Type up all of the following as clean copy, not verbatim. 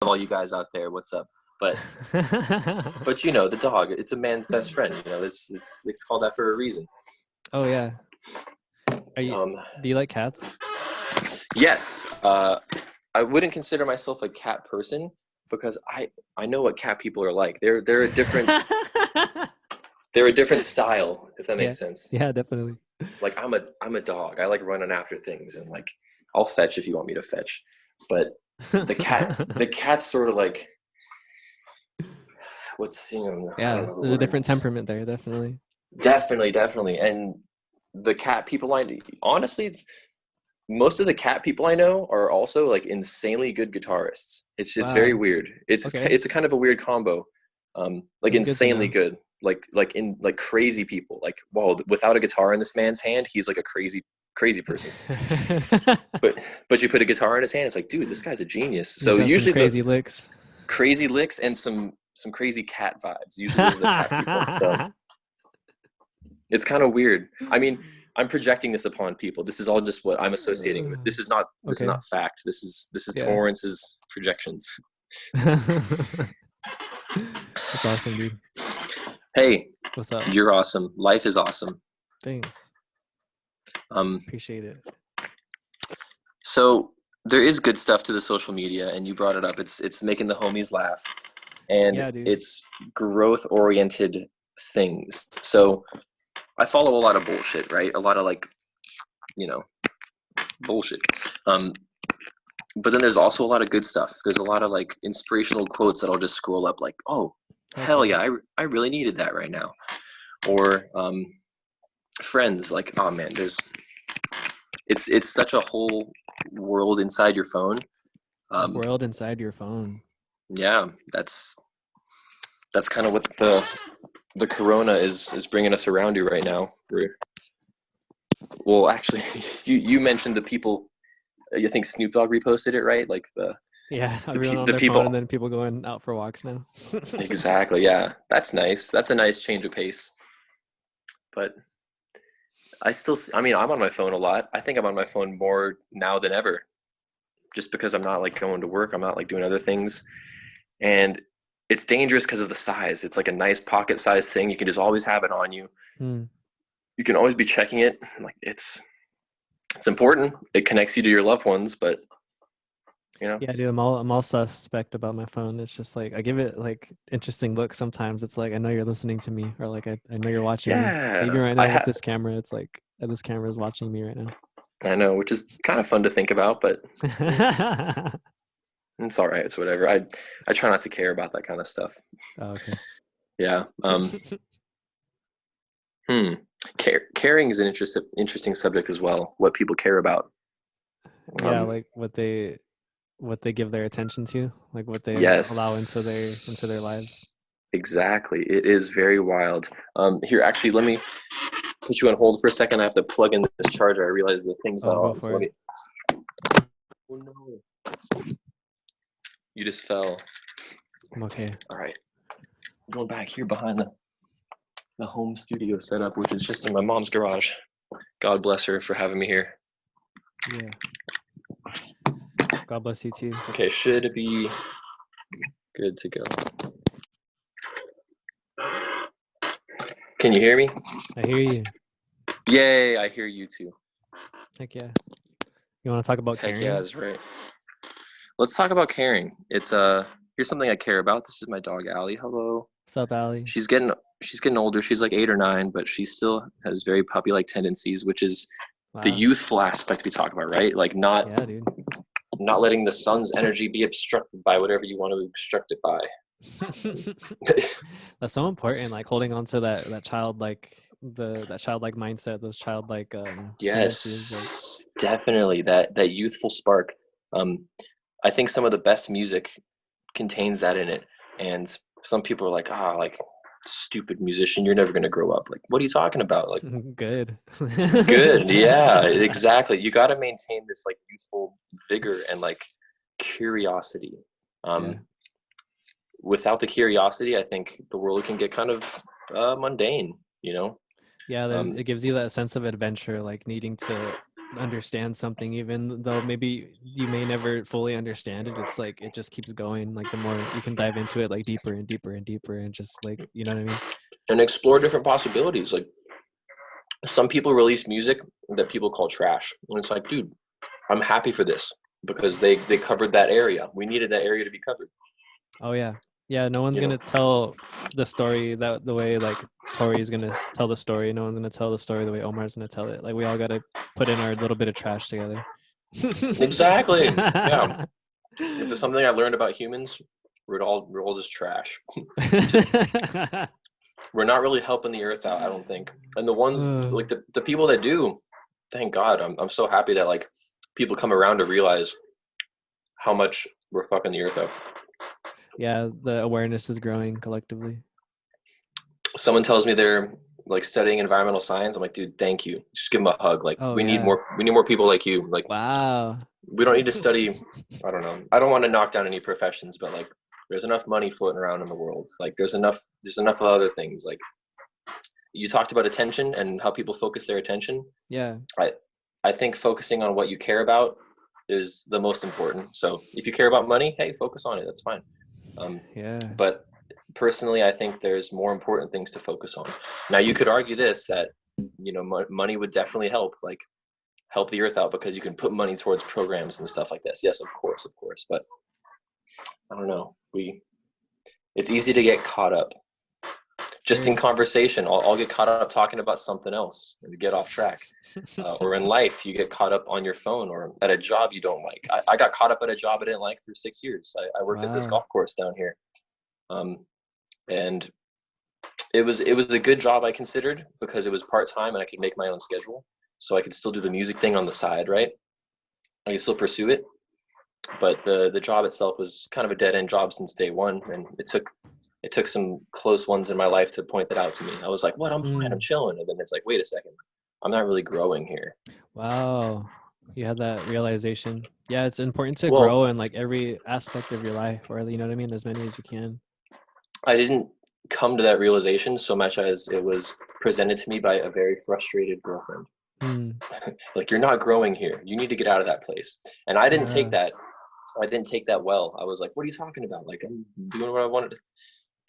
all you guys out there. What's up? But you know, the dog, it's a man's best friend. You know, it's called that for a reason. Oh yeah. Do you like cats? Yes. I wouldn't consider myself a cat person because I know what cat people are like. They're a different they're a different style, if that Yeah. makes sense. Yeah, definitely. Like I'm a dog. I like running after things and like I'll fetch if you want me to fetch. But the cat's sort of like what's I Yeah, don't know the there's a different words. temperament there, definitely. Definitely. And the cat people honestly, most of the cat people I know are also like insanely good guitarists. It's very Wow. weird. Okay. It's a kind of a weird combo. Like That's good to insanely know. good. Like crazy people. Like wow, without a guitar in this man's hand, he's like a crazy person. But you put a guitar in his hand, it's like, dude, this guy's a genius. He's So got some usually the crazy licks. crazy licks and some crazy cat vibes. Usually those are the cat people. So it's kind of weird. I mean, I'm projecting this upon people. This is all just what I'm associating with. This is Okay. not fact. This is Yeah. Torrance's projections. That's awesome, dude. Hey, What's up? you're awesome. Life is awesome. Thanks. Um, Appreciate it. so there is good stuff to the social media, and you brought it up. It's making the homies laugh, and Yeah, dude. it's growth oriented things. So I follow a lot of bullshit, right? A lot of like, you know, bullshit. But then there's also a lot of good stuff. There's a lot of like inspirational quotes that I'll just scroll up like, oh, hell Okay. yeah, I really needed that right now. Or friends like, oh man, it's such a whole world inside your phone. World inside your phone. Yeah, that's kind of what the corona is bringing us around to right now. Well, actually, you mentioned the people. You think Snoop Dogg reposted it, right? Like Yeah, everyone on the their phone and people. then people going out for walks now. Exactly. Yeah, that's nice. That's a nice change of pace. But I mean, I'm on my phone a lot. I think I'm on my phone more now than ever, just because I'm not like going to work. I'm not like doing other things, and it's dangerous because of the size. It's like a nice pocket size thing. You can just always have it on you. Hmm. You can always be checking it. Like it's important. It connects you to your loved ones, but you know. Yeah, dude, I'm all suspect about my phone. It's just like I give it like interesting looks sometimes. It's like I know you're listening to me, or like I know you're watching me. Yeah, Even right now with this camera, it's like this camera is watching me right now. I know, which is kind of fun to think about, but it's all right. It's whatever. I try not to care about that kind of stuff. Oh, okay. Yeah. Hmm. Caring is an interesting subject as well. What people care about. Yeah, like what they give their attention to, like what they allow into their Yes. lives. Exactly. It is very wild. Here, actually, let me put you on hold for a second. I have to plug in this charger. I realize the thing's not Oh, go on. So for let it. me. Oh no! You just fell. I'm okay. All right. Going back here behind the home studio setup, which is just in my mom's garage. God bless her for having me here. Yeah. God bless you too. Okay, should be good to go. Can you hear me? I hear you. Yay, I hear you too. Heck yeah. You want to talk about Heck yeah, caring? that's right. Let's talk about caring. It's here's something I care about. This is my dog Allie. Hello. What's up, Allie? She's getting older. She's like 8 or 9, but she still has very puppy-like tendencies, which is the Wow. youthful aspect we talk about, right? Like Yeah, dude. not letting the sun's energy be obstructed by whatever you want to obstruct it by. That's so important, like holding on to that childlike that childlike mindset, those childlike tendencies. Like, Yes, definitely that youthful spark. Um, I think some of the best music contains that in it, and some people are like, like stupid musician, you're never gonna grow up. Like, what are you talking about? Like, good. good, yeah, exactly. You got to maintain this like youthful vigor and like curiosity. Yeah. Um, Without the curiosity, I think the world can get kind of mundane. You know. Yeah, Um, it gives you that sense of adventure, like needing to understand something, even though maybe you may never fully understand it. It's like it just keeps going. Like the more you can dive into it, like deeper and deeper and deeper, and just like, you know what I mean? And explore different possibilities. Like some people release music that people call trash, and it's like, dude, I'm happy for this because they covered that area. We needed that area to be covered. Oh yeah, yeah. No one's You know, gonna tell the story that the way like Tory's gonna tell the story. No one's gonna tell the story the way Omar's gonna tell it. Like we all gotta put in our little bit of trash together. exactly. Yeah. If there's something I learned about humans, we're all just trash. We're not really helping the earth out, I don't think. And the ones like the people that do, thank God. I'm so happy that like people come around to realize how much we're fucking the earth up. Yeah, the awareness is growing collectively. Someone tells me they're like studying environmental science. I'm like, dude, thank you. Just give them a hug. Like Oh we need yeah. more people like you. Like Wow. we don't need to study. I don't know. I don't want to knock down any professions, but like there's enough money floating around in the world. Like there's enough of other things. Like you talked about attention and how people focus their attention. Yeah. I I think focusing on what you care about is the most important. So if you care about money, hey, focus on it. That's fine. Um, Yeah. but personally, I think there's more important things to focus on. Now, you could argue this that money would definitely help the earth out because you can put money towards programs and stuff like this. Yes, of course. But I don't know. It's easy to get caught up just in Very. conversation. I'll get caught up talking about something else and get off track. Or in life, you get caught up on your phone or at a job you don't like. I got caught up at a job I didn't like for 6 years. I worked at this Wow. golf course down here, um, and it was a good job I considered because it was part time and I could make my own schedule, so I could still do the music thing on the side, right? I could still pursue it, but the job itself was kind of a dead end job since day one, and it took some close ones in my life to point that out to me. I was like, "What? I'm fine. I'm Mm. chilling." And then it's like, "Wait a second, I'm not really growing here." Wow. You had that realization. Yeah, it's important to Well, grow in like every aspect of your life, or you know what I mean, as many as you can. I didn't come to that realization so much as it was presented to me by a very frustrated girlfriend. Hmm. Like, you're not growing here. You need to get out of that place. And I didn't take Yeah. that. I didn't take that well. I was like, what are you talking about? Like, I'm doing what I wanted.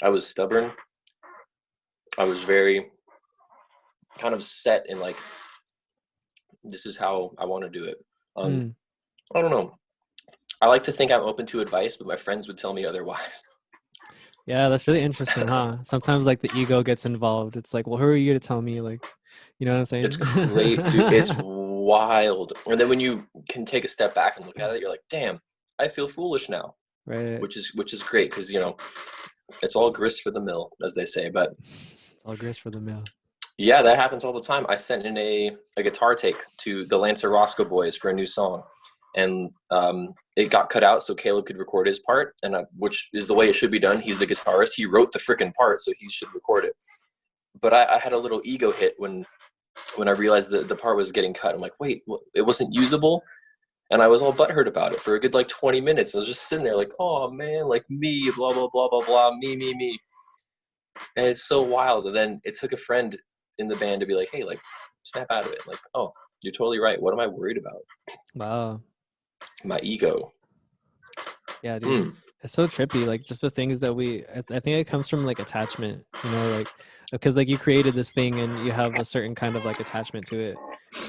I was stubborn. I was very kind of set in like, this is how I want to do it. Um, Hmm. I don't know. I like to think I'm open to advice, but my friends would tell me otherwise. Yeah, that's really interesting, huh? Sometimes like the ego gets involved. It's like, well, who are you to tell me? Like, you know what I'm It's saying? great, dude. It's wild. And then when you can take a step back and look at it, you're like, damn, I feel foolish now, Right. which is great because it's all grist for the mill, as they say. But It's all grist for the mill. yeah, that happens all the time. I sent in a guitar take to the Lancer Roscoe boys for a new song, and it got cut out so Caleb could record his part, and which is the way it should be done. He's the guitarist. He wrote the freaking part, so he should record it. But I had a little ego hit when I realized the part was getting cut. I'm like, wait, it wasn't usable? And I was all butthurt about it for a good like 20 minutes. I was just sitting there like, oh man, like me, blah, blah, blah, blah, blah, me. And it's so wild. And then it took a friend in the band to be like, hey, like, snap out of it. Like, oh, you're totally right. What am I worried about? Wow. My ego. Yeah, dude. Hmm. It's so trippy. Like just the things that I think it comes from like attachment, like because like you created this thing and you have a certain kind of like attachment to it.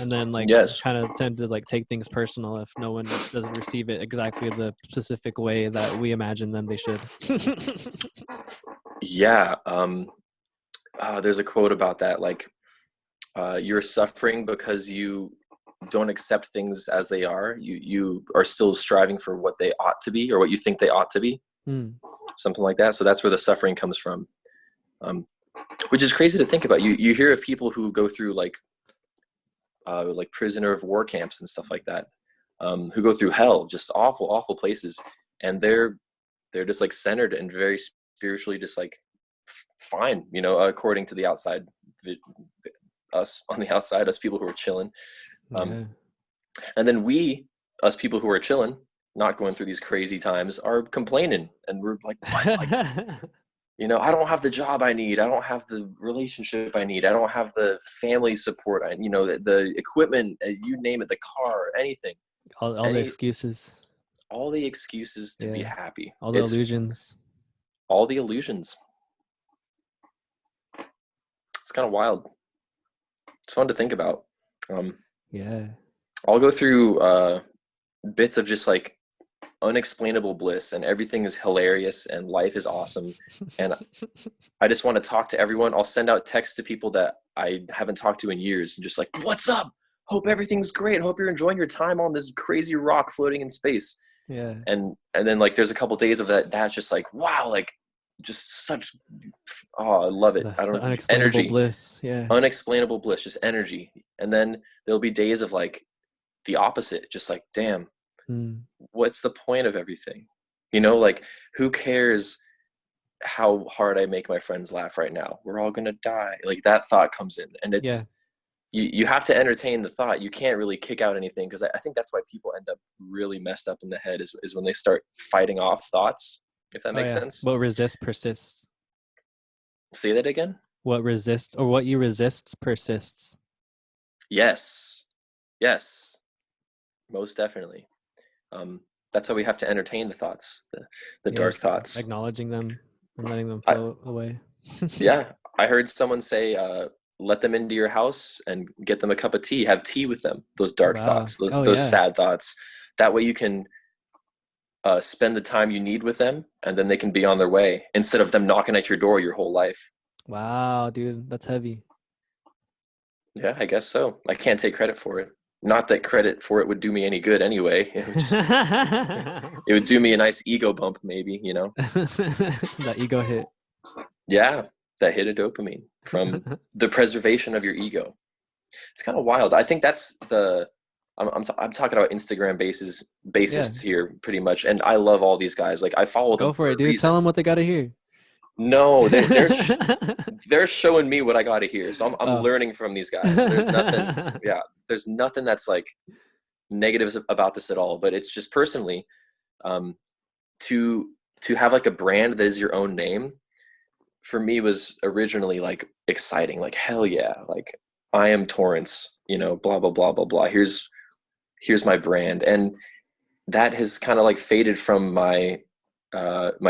And then like you Yes. kind of tend to like take things personal if no one doesn't receive it exactly the specific way that we imagine them they should. Yeah. There's a quote about that. Like, you're suffering because you don't accept things as they are. You are still striving for what they ought to be or what you think they ought to be, Hmm. something like that. So that's where the suffering comes from, um, which is crazy to think about. You hear of people who go through like prisoner of war camps and stuff like that, who go through hell, just awful places, and they're just like centered and very spiritually just like fine, according to the outside, us on the outside, us people who are chilling. Um, Yeah. and then us people who are chilling, not going through these crazy times, are complaining, and we're like, what? Like, I don't have the job I need. I don't have the relationship I need. I don't have the family support. The equipment, you name it, the car, anything, All the any, excuses. all the excuses to be Yeah. happy. All the It's illusions. all the illusions. It's kind of wild. It's fun to think about. Um, Yeah. I'll go through bits of just like unexplainable bliss, and everything is hilarious, and life is awesome. And I just want to talk to everyone. I'll send out texts to people that I haven't talked to in years, and just like, "What's up? Hope everything's great. Hope you're enjoying your time on this crazy rock floating in space." Yeah. And then like there's a couple days of that's just like, wow, like just such, oh, I love it. I The don't, unexplainable energy, bliss. Yeah. unexplainable bliss, just energy. And then there'll be days of like the opposite, just like, damn, Mm. what's the point of everything? Like, who cares how hard I make my friends laugh right now? We're all gonna die. Like, that thought comes in, and Yeah. you have to entertain the thought. You can't really kick out anything, because I think that's why people end up really messed up in the head, is when they start fighting off thoughts, if that Oh makes yeah. sense. What resists persists. Say that again. What resists or what you resists persists. Yes, yes, most definitely. um, that's why we have to entertain the thoughts, the Yeah, dark just thoughts. acknowledging them and letting them I, flow away. yeah, I heard someone say, let them into your house and get them a cup of tea, have tea with them, those dark Wow. thoughts, Oh those yeah. sad thoughts. That way you can spend the time you need with them, and then they can be on their way, instead of them knocking at your door your whole life. Wow, dude, that's heavy. Yeah, I guess so. I can't take credit for it. Not that credit for it would do me any good anyway. It would do me a nice ego bump, maybe. That ego hit. Yeah, that hit of dopamine from the preservation of your ego. It's kind of wild. I think that's I'm talking about Instagram Yeah, bassists here pretty much, and I love all these guys. Like, I follow them go for for it, a dude. Tell reason. them what they got to hear. No, they're showing me what I got to hear, so I'm Oh. learning from these guys. There's nothing, yeah, there's nothing that's like negatives about this at all. But it's just personally, um, to have like a brand that is your own name, for me, was originally like exciting. Like, hell yeah, like, I am Torrance, blah blah blah blah blah. Here's my brand. And that has kind of like faded from my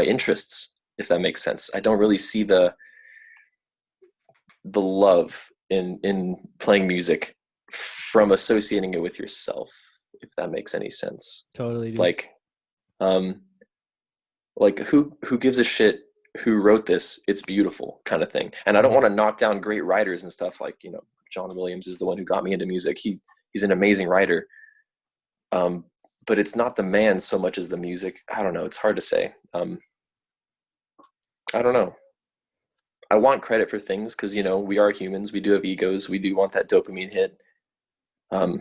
interests, if that makes sense. I don't really see the love in playing music from associating it with yourself, if that makes any sense. Totally, dude. Like, um who gives a shit who wrote this? It's beautiful, kind of thing. And I don't Mhm. want to knock down great writers and stuff. Like, John Williams is the one who got me into music. He's an amazing writer. um but it's not the man so much as the music. I don't know, it's hard to say. I don't know. I want credit for things, because we are humans, we do have egos, we do want that dopamine hit. um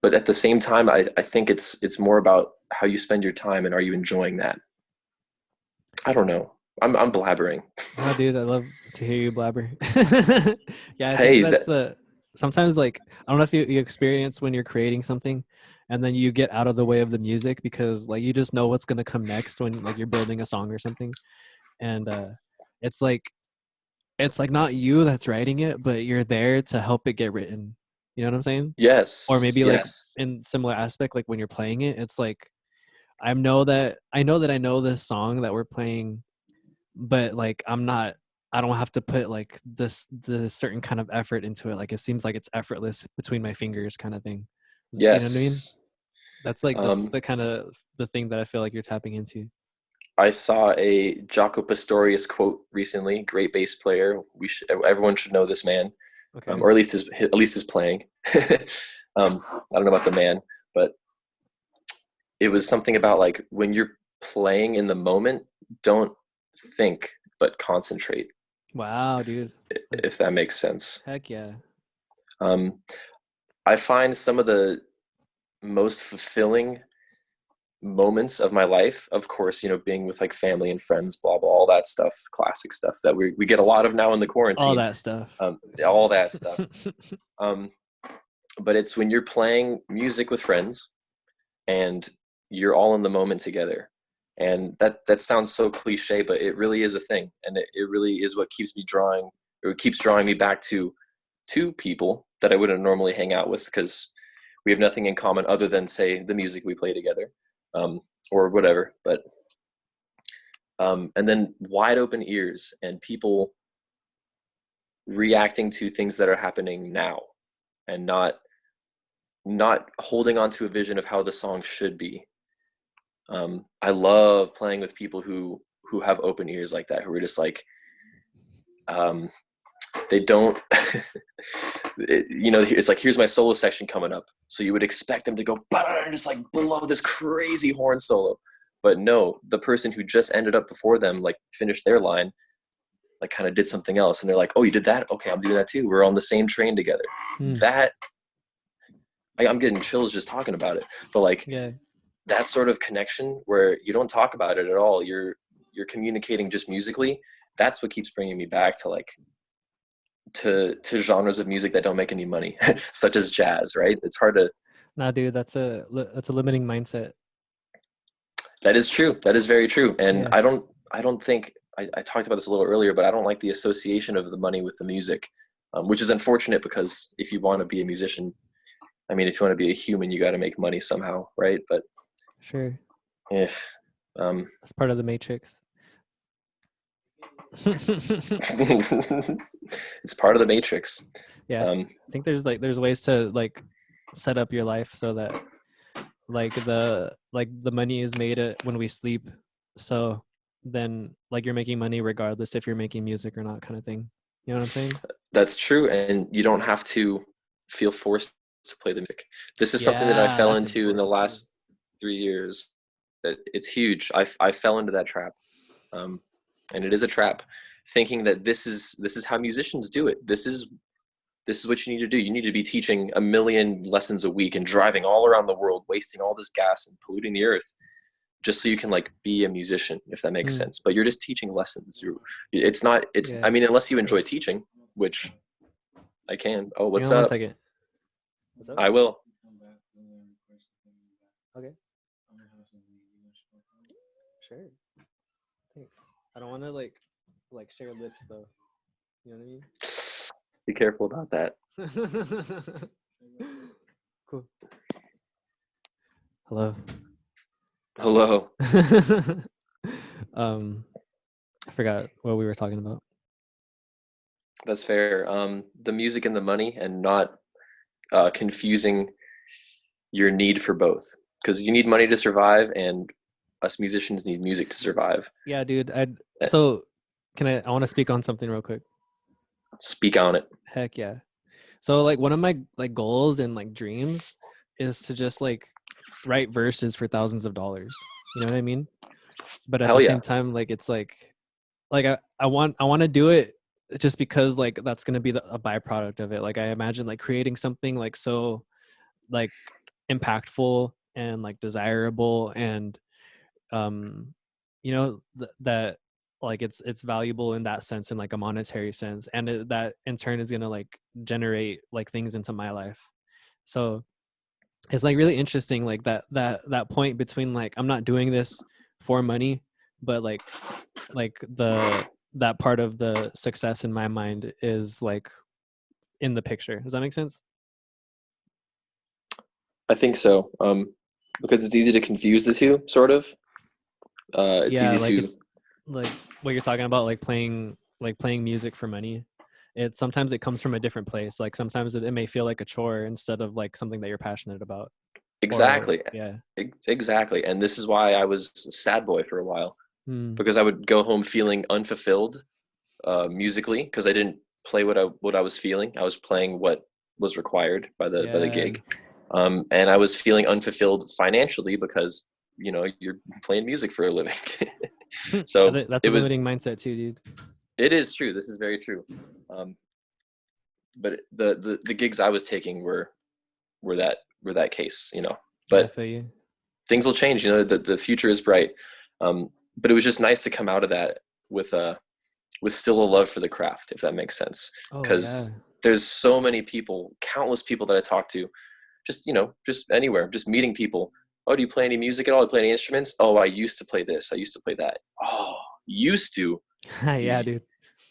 but at the same time, I think it's more about how you spend your time, and are you enjoying that. I don't know. I'm blabbering. No, dude, I love to hear you blabber. Yeah, I think Hey, that's the sometimes like I don't know if you experience when you're creating something and then you get out of the way of the music because like you just know what's gonna come next when like you're building a song or something. And it's like it's like not you that's writing it, but you're there to help it get written. You know what I'm saying? Or yes, maybe like yes, in similar aspect, like when you're playing it, it's like I know this song that we're playing, but like I don't have to put like the certain kind of effort into it. Like it seems like it's effortless between my fingers kind of thing. You know what I mean? yes. That's um the kind of the thing that I feel like you're tapping into. I saw a Jaco Pastorius quote recently. Great bass player. Everyone should know this man, Okay. or at least his playing. I don't know about the man, but it was something about like, when you're playing in the moment, don't think, but concentrate. Wow, If dude. if that makes sense. Heck yeah. Um, I find some of the most fulfilling moments of my life, of course, being with like family and friends, blah blah, all that stuff, classic stuff that we get a lot of now in the All quarantine. that stuff. All that stuff. Um, but it's when you're playing music with friends, and you're all in the moment together, And that sounds so cliche, but it really is a thing, and it really is what keeps me drawing, or it keeps drawing me back to people that I wouldn't normally hang out with, because we have nothing in common other than, say, the music we play together, or whatever. But and then wide open ears and people reacting to things that are happening now, and not holding on to a vision of how the song should be. I love playing with people who have open ears like that, who are just like, um, they don't it's like, here's my solo section coming up, so you would expect them to go and just like blow this crazy horn solo, but no, the person who just ended up before them, like, finished their line, like kind of did something else, and they're like, oh, you did that, okay, I'm doing that too, we're on the same train together. Hmm. That I'm getting chills just talking about it. But like, Yeah. that sort of connection where you don't talk about it at all, you're communicating just musically, that's what keeps bringing me back to like to genres of music that don't make any money, such as jazz, right? It's hard to. Nah, dude, that's a limiting mindset. That is true, that is very true. And Yeah. I don't think I talked about this a little earlier, but I don't like the association of the money with the music, which is unfortunate, because if you want to be a musician, I mean, if you want to be a human, you got to make money somehow, right? But Sure. if That's part of the matrix. it's part of the matrix. Yeah. um I think there's ways to like set up your life so that the money is made when we sleep. So then like you're making money regardless if you're making music or not, kind of thing. You know what I'm saying? that's true, and you don't have to feel forced to play the music. This is something that I Yeah, fell that's into in the important too. last 3 years. That it's huge. I fell into that trap, um, and it is a trap. Thinking that this is how musicians do it. This is what you need to do. You need to be teaching a million lessons a week and driving all around the world, wasting all this gas and polluting the earth, just so you can like be a musician, if that makes Hmm. sense. But you're just teaching lessons. It's not. It's. Yeah. I mean, unless you enjoy teaching, which I can. Oh, Hang what's on one up? second. What's up? I will. Okay. Sure. Thanks. I don't want to like share lips though. You know Be careful about that. what I mean? Cool. Hello. Hello. I forgot what we were talking about. That's fair. The music and the money, and not confusing your need for both, because you need money to survive, and us musicians need music to survive. Yeah, dude. Uh, So can I want to speak on something real quick. Speak on it. Heck yeah. So like one of my like goals and like dreams is to just like write verses for thousands of dollars. You know what I mean? But at the Hell yeah. same time, like it's like I want to do it just because like that's gonna be a byproduct of it. Like I imagine like creating something like so like impactful and like desirable and um that like it's valuable in that sense, in like a monetary sense, and that in turn is gonna like generate like things into my life. So it's like really interesting, like that point between like I'm not doing this for money, but like that part of the success in my mind is like in the picture. Does that make sense? I think so. Because it's easy to confuse the two, sort of. It's Yeah, easy like to. it's like what you're talking about, like playing music for money. It sometimes it comes from a different place. Like sometimes it may feel like a chore instead of like something that you're passionate about. Or Exactly. yeah. Exactly. And this is why I was a sad boy for a while, Hmm. because I would go home feeling unfulfilled, musically, because I didn't play what I was feeling. I was playing what was required by the Yeah. gig, and I was feeling unfulfilled financially, because you're playing music for a living. So That's it a limiting was. mindset too, dude. It is true. This is very true. Um, but the gigs I was taking were that case. I But feel you. things will change. The future is bright. But it was just nice to come out of that with with still a love for the craft, if that makes sense. Oh yeah. Because there's so many people, countless people that I talk to, just anywhere, just meeting people. Oh, do you play any music at all? Do you play any instruments? Oh, I used to play this. I used to play that. Oh, used to. Yeah, You, dude.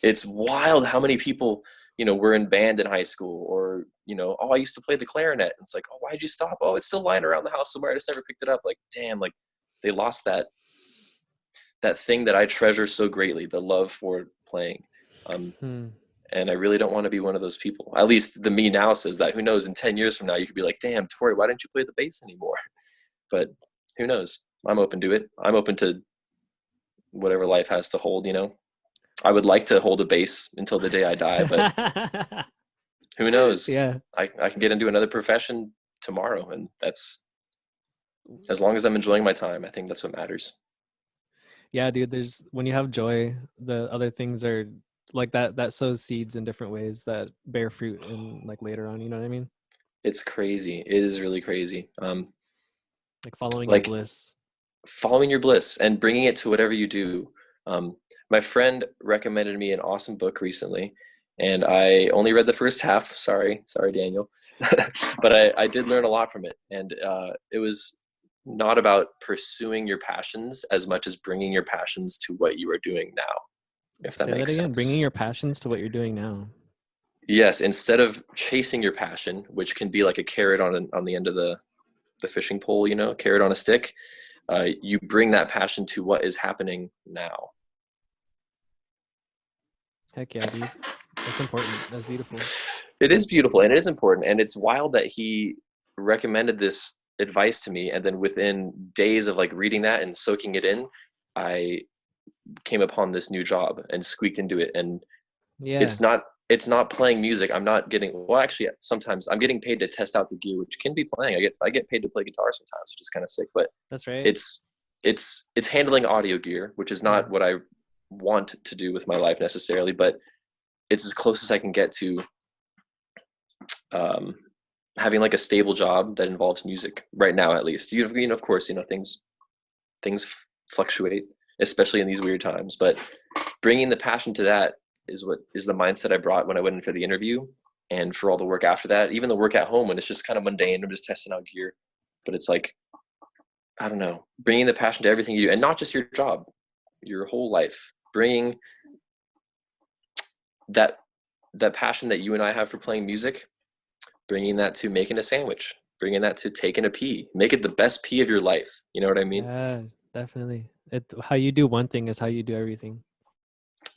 it's wild how many people, were in band in high school, or, oh, I used to play the clarinet. It's like, oh, why'd you stop? Oh, it's still lying around the house somewhere. I just never picked it up. Like, damn, like they lost that thing that I treasure so greatly, the love for playing. Um, Hmm. and I really don't want to be one of those people. At least the me now says that. Who knows? In 10 years from now, you could be like, damn, Tory, why didn't you play the bass anymore? But who knows? I'm open to it. I'm open to whatever life has to hold. I would like to hold a bass until the day I die, but who knows? Yeah. I can get into another profession tomorrow, and that's as long as I'm enjoying my time. I think that's what matters. Yeah, dude, there's when you have joy, the other things are like that sows seeds in different ways that bear fruit in like later on, you know what I mean? It's crazy. It is really crazy. Like following your Like bliss. following your bliss and bringing it to whatever you do. Um, my friend recommended me an awesome book recently, and I only read the first half. Sorry, Daniel, but I did learn a lot from it, and it was not about pursuing your passions as much as bringing your passions to what you are doing now, if that Say that makes again, bringing sense. your passions to what you're doing now. Yes, instead of chasing your passion, which can be like a carrot on the end of the fishing pole, carrot on a stick, you bring that passion to what is happening now. Heck yeah, dude. That's important. That's beautiful. It is beautiful and it is important. And it's wild that he recommended this advice to me. And then within days of like reading that and soaking it in, I came upon this new job and squeaked into it. And Yeah, it's not playing music. I'm not getting, well, actually, sometimes I'm getting paid to test out the gear, which can be playing. I get paid to play guitar sometimes, which is kind of sick, but that's right. it's handling audio gear, which is Yeah. not what I want to do with my life necessarily, but it's as close as I can get to um, having like a stable job that involves music right now, at least. Of course, things fluctuate, especially in these weird times. But bringing the passion to that is what is the mindset I brought when I went in for the interview, and for all the work after that. Even the work at home when it's just kind of mundane, I'm just testing out gear, but it's like I don't know, bringing the passion to everything you do, and not just your job, your whole life. Bringing that that passion that you and I have for playing music, bringing that to making a sandwich, bringing that to taking a pee, make it the best pee of your life. You know what I mean? Yeah, definitely. How you do one thing is how you do everything.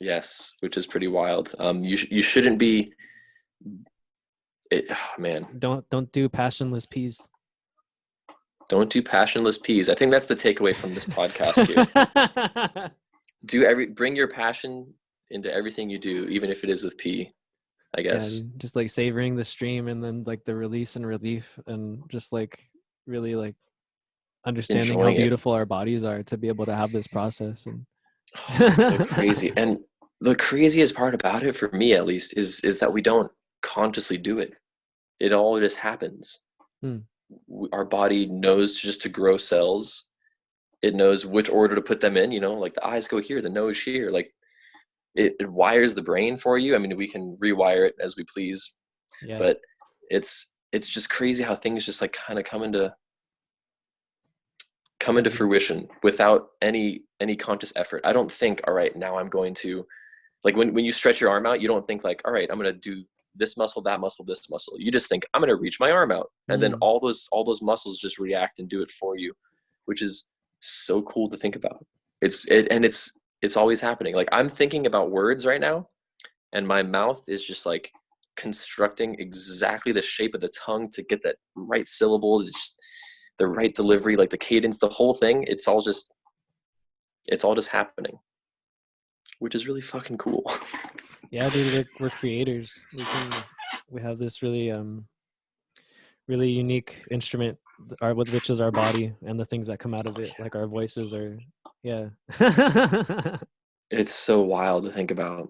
Yes, which is pretty wild. You shouldn't be. Oh, man, Don't do passionless peas. don't do passionless peas. I think that's the takeaway from this podcast here. Bring your passion into everything you do, even if it is with pee. I Yeah, guess dude, just like savoring the stream and then like the release and relief and just like really like understanding how enjoying it. beautiful our bodies are to be able to have this process and Oh, it's so crazy. And the craziest part about it, for me at least, is that we don't consciously do it. It all just happens. Hmm. Our body knows just to grow cells. It knows which order to put them in. Like the eyes go here, the nose here. Like it wires the brain for you. I mean, we can rewire it as we please, Yeah. but it's just crazy how things just like kind of come into Yeah, dude. fruition without any conscious effort. I don't think, all right, now I'm going to, like, when you stretch your arm out, you don't think like, all right, I'm going to do this muscle, that muscle, this muscle. You just think I'm going to reach my arm out, and then Mm. all those muscles just react and do it for you, which is so cool to think about. And it's always happening. Like, I'm thinking about words right now, and my mouth is just like constructing exactly the shape of the tongue to get that right syllable, just the right delivery, like the cadence, the whole thing. It's all just happening, which is really fucking cool. Yeah, dude, we're creators. We have this really unique instrument our which is our body and the things that come out of Oh, it like yeah. our voices are yeah. It's so wild to think about.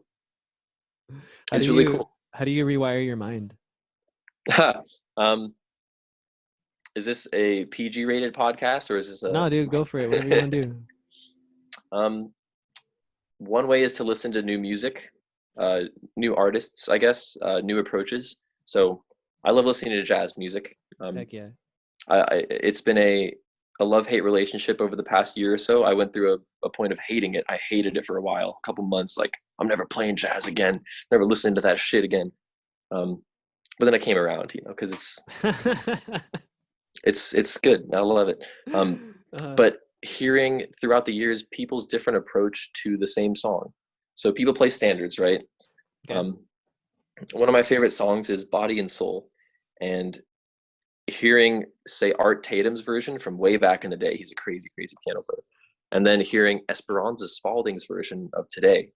how do It's really you cool. how do you rewire your mind? um, is this a PG rated podcast, or is this a No, dude, go for it, whatever you want to do. um, one way is to listen to new music, uh, new artists, I guess, new approaches. So I love listening to jazz music. Heck yeah. It's been a love-hate relationship over the past year or so. I went through a point of hating it. I hated it for a while, a couple months. Like, I'm never playing jazz again, never listening to that shit again. But then I came around, because it's good. I love it. uh, But hearing throughout the years people's different approach to the same song. So people play standards, right? okay. Um, One of my favorite songs is Body and Soul. And hearing, say, Art Tatum's version from way back in the day, he's a crazy, crazy piano player. And then hearing Esperanza Spalding's version of today,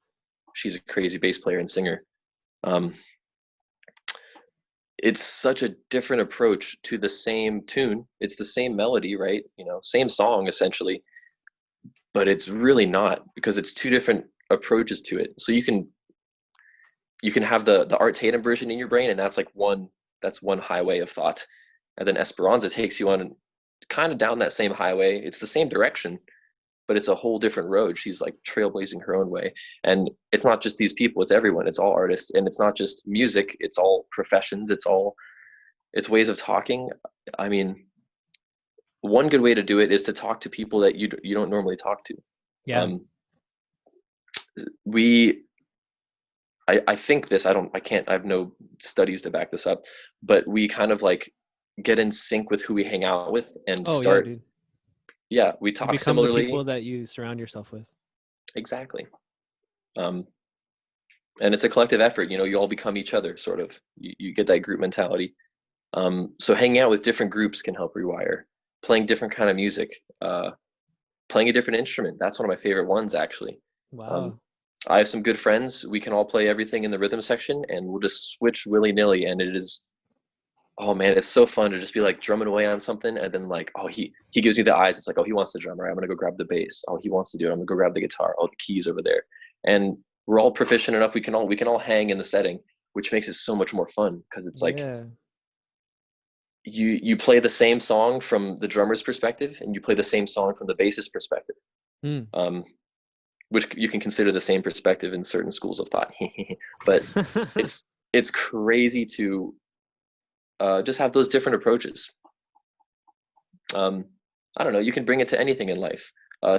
she's a crazy bass player and singer. Um, it's such a different approach to the same tune. It's the same melody, right? Same song essentially, but it's really not, because it's two different approaches to it. So you can have the Art Tatum version in your brain, and that's one highway of thought. And then Esperanza takes you on kind of down that same highway. It's the same direction, but it's a whole different road. She's like trailblazing her own way. And it's not just these people, it's everyone, it's all artists. And it's not just music, it's all professions, it's ways of talking. I mean, one good way to do it is to talk to people that you don't normally talk to. Yeah. Um, we I think this, I have no studies to back this up, but we kind of like get in sync with who we hang out with and Oh yeah, start, dude. yeah, we You talk become the people similarly. that you surround yourself with. Exactly. Um, and it's a collective effort, you all become each other, sort of. You get that group mentality. So hanging out with different groups can help rewire. Playing different kind of music, playing a different instrument. That's one of my favorite ones, actually. Um, Wow. I have some good friends. We can all play everything in the rhythm section, and we'll just switch willy nilly. And it is, oh man, it's so fun to just be like drumming away on something, and then like, oh, he gives me the eyes. It's like, oh, he wants the drum. All right, I'm gonna go grab the bass. Oh, he wants to do it. I'm gonna go grab the guitar. Oh, the keys over there. And we're all proficient enough. We can all hang in the setting, which makes it so much more fun, because it's like Yeah. you play the same song from the drummer's perspective, and you play the same song from the bassist perspective. Mm. Um, which you can consider the same perspective in certain schools of thought. But it's crazy to just have those different approaches. um, I don't know, you can bring it to anything in life.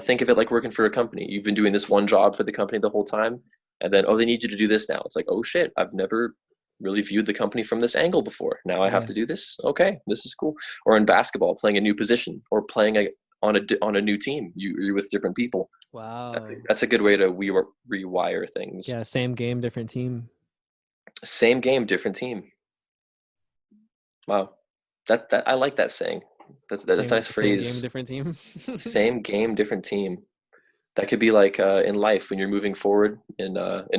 Think of it like working for a company. You've been doing this one job for the company the whole time, and then, oh, they need you to do this now. It's like, oh shit, I've never really viewed the company from this angle before. Now I have Yeah. to do this. Okay, this is cool. Or in basketball, playing a new position, or playing on a new team. You're with different people. Wow. That's a good way to rewire things. Yeah, same game, different team. Same game, different team. Wow, that I like that saying. That's a Same nice same game, phrase. different team. Same game, different team. That could be like in life when you're moving forward in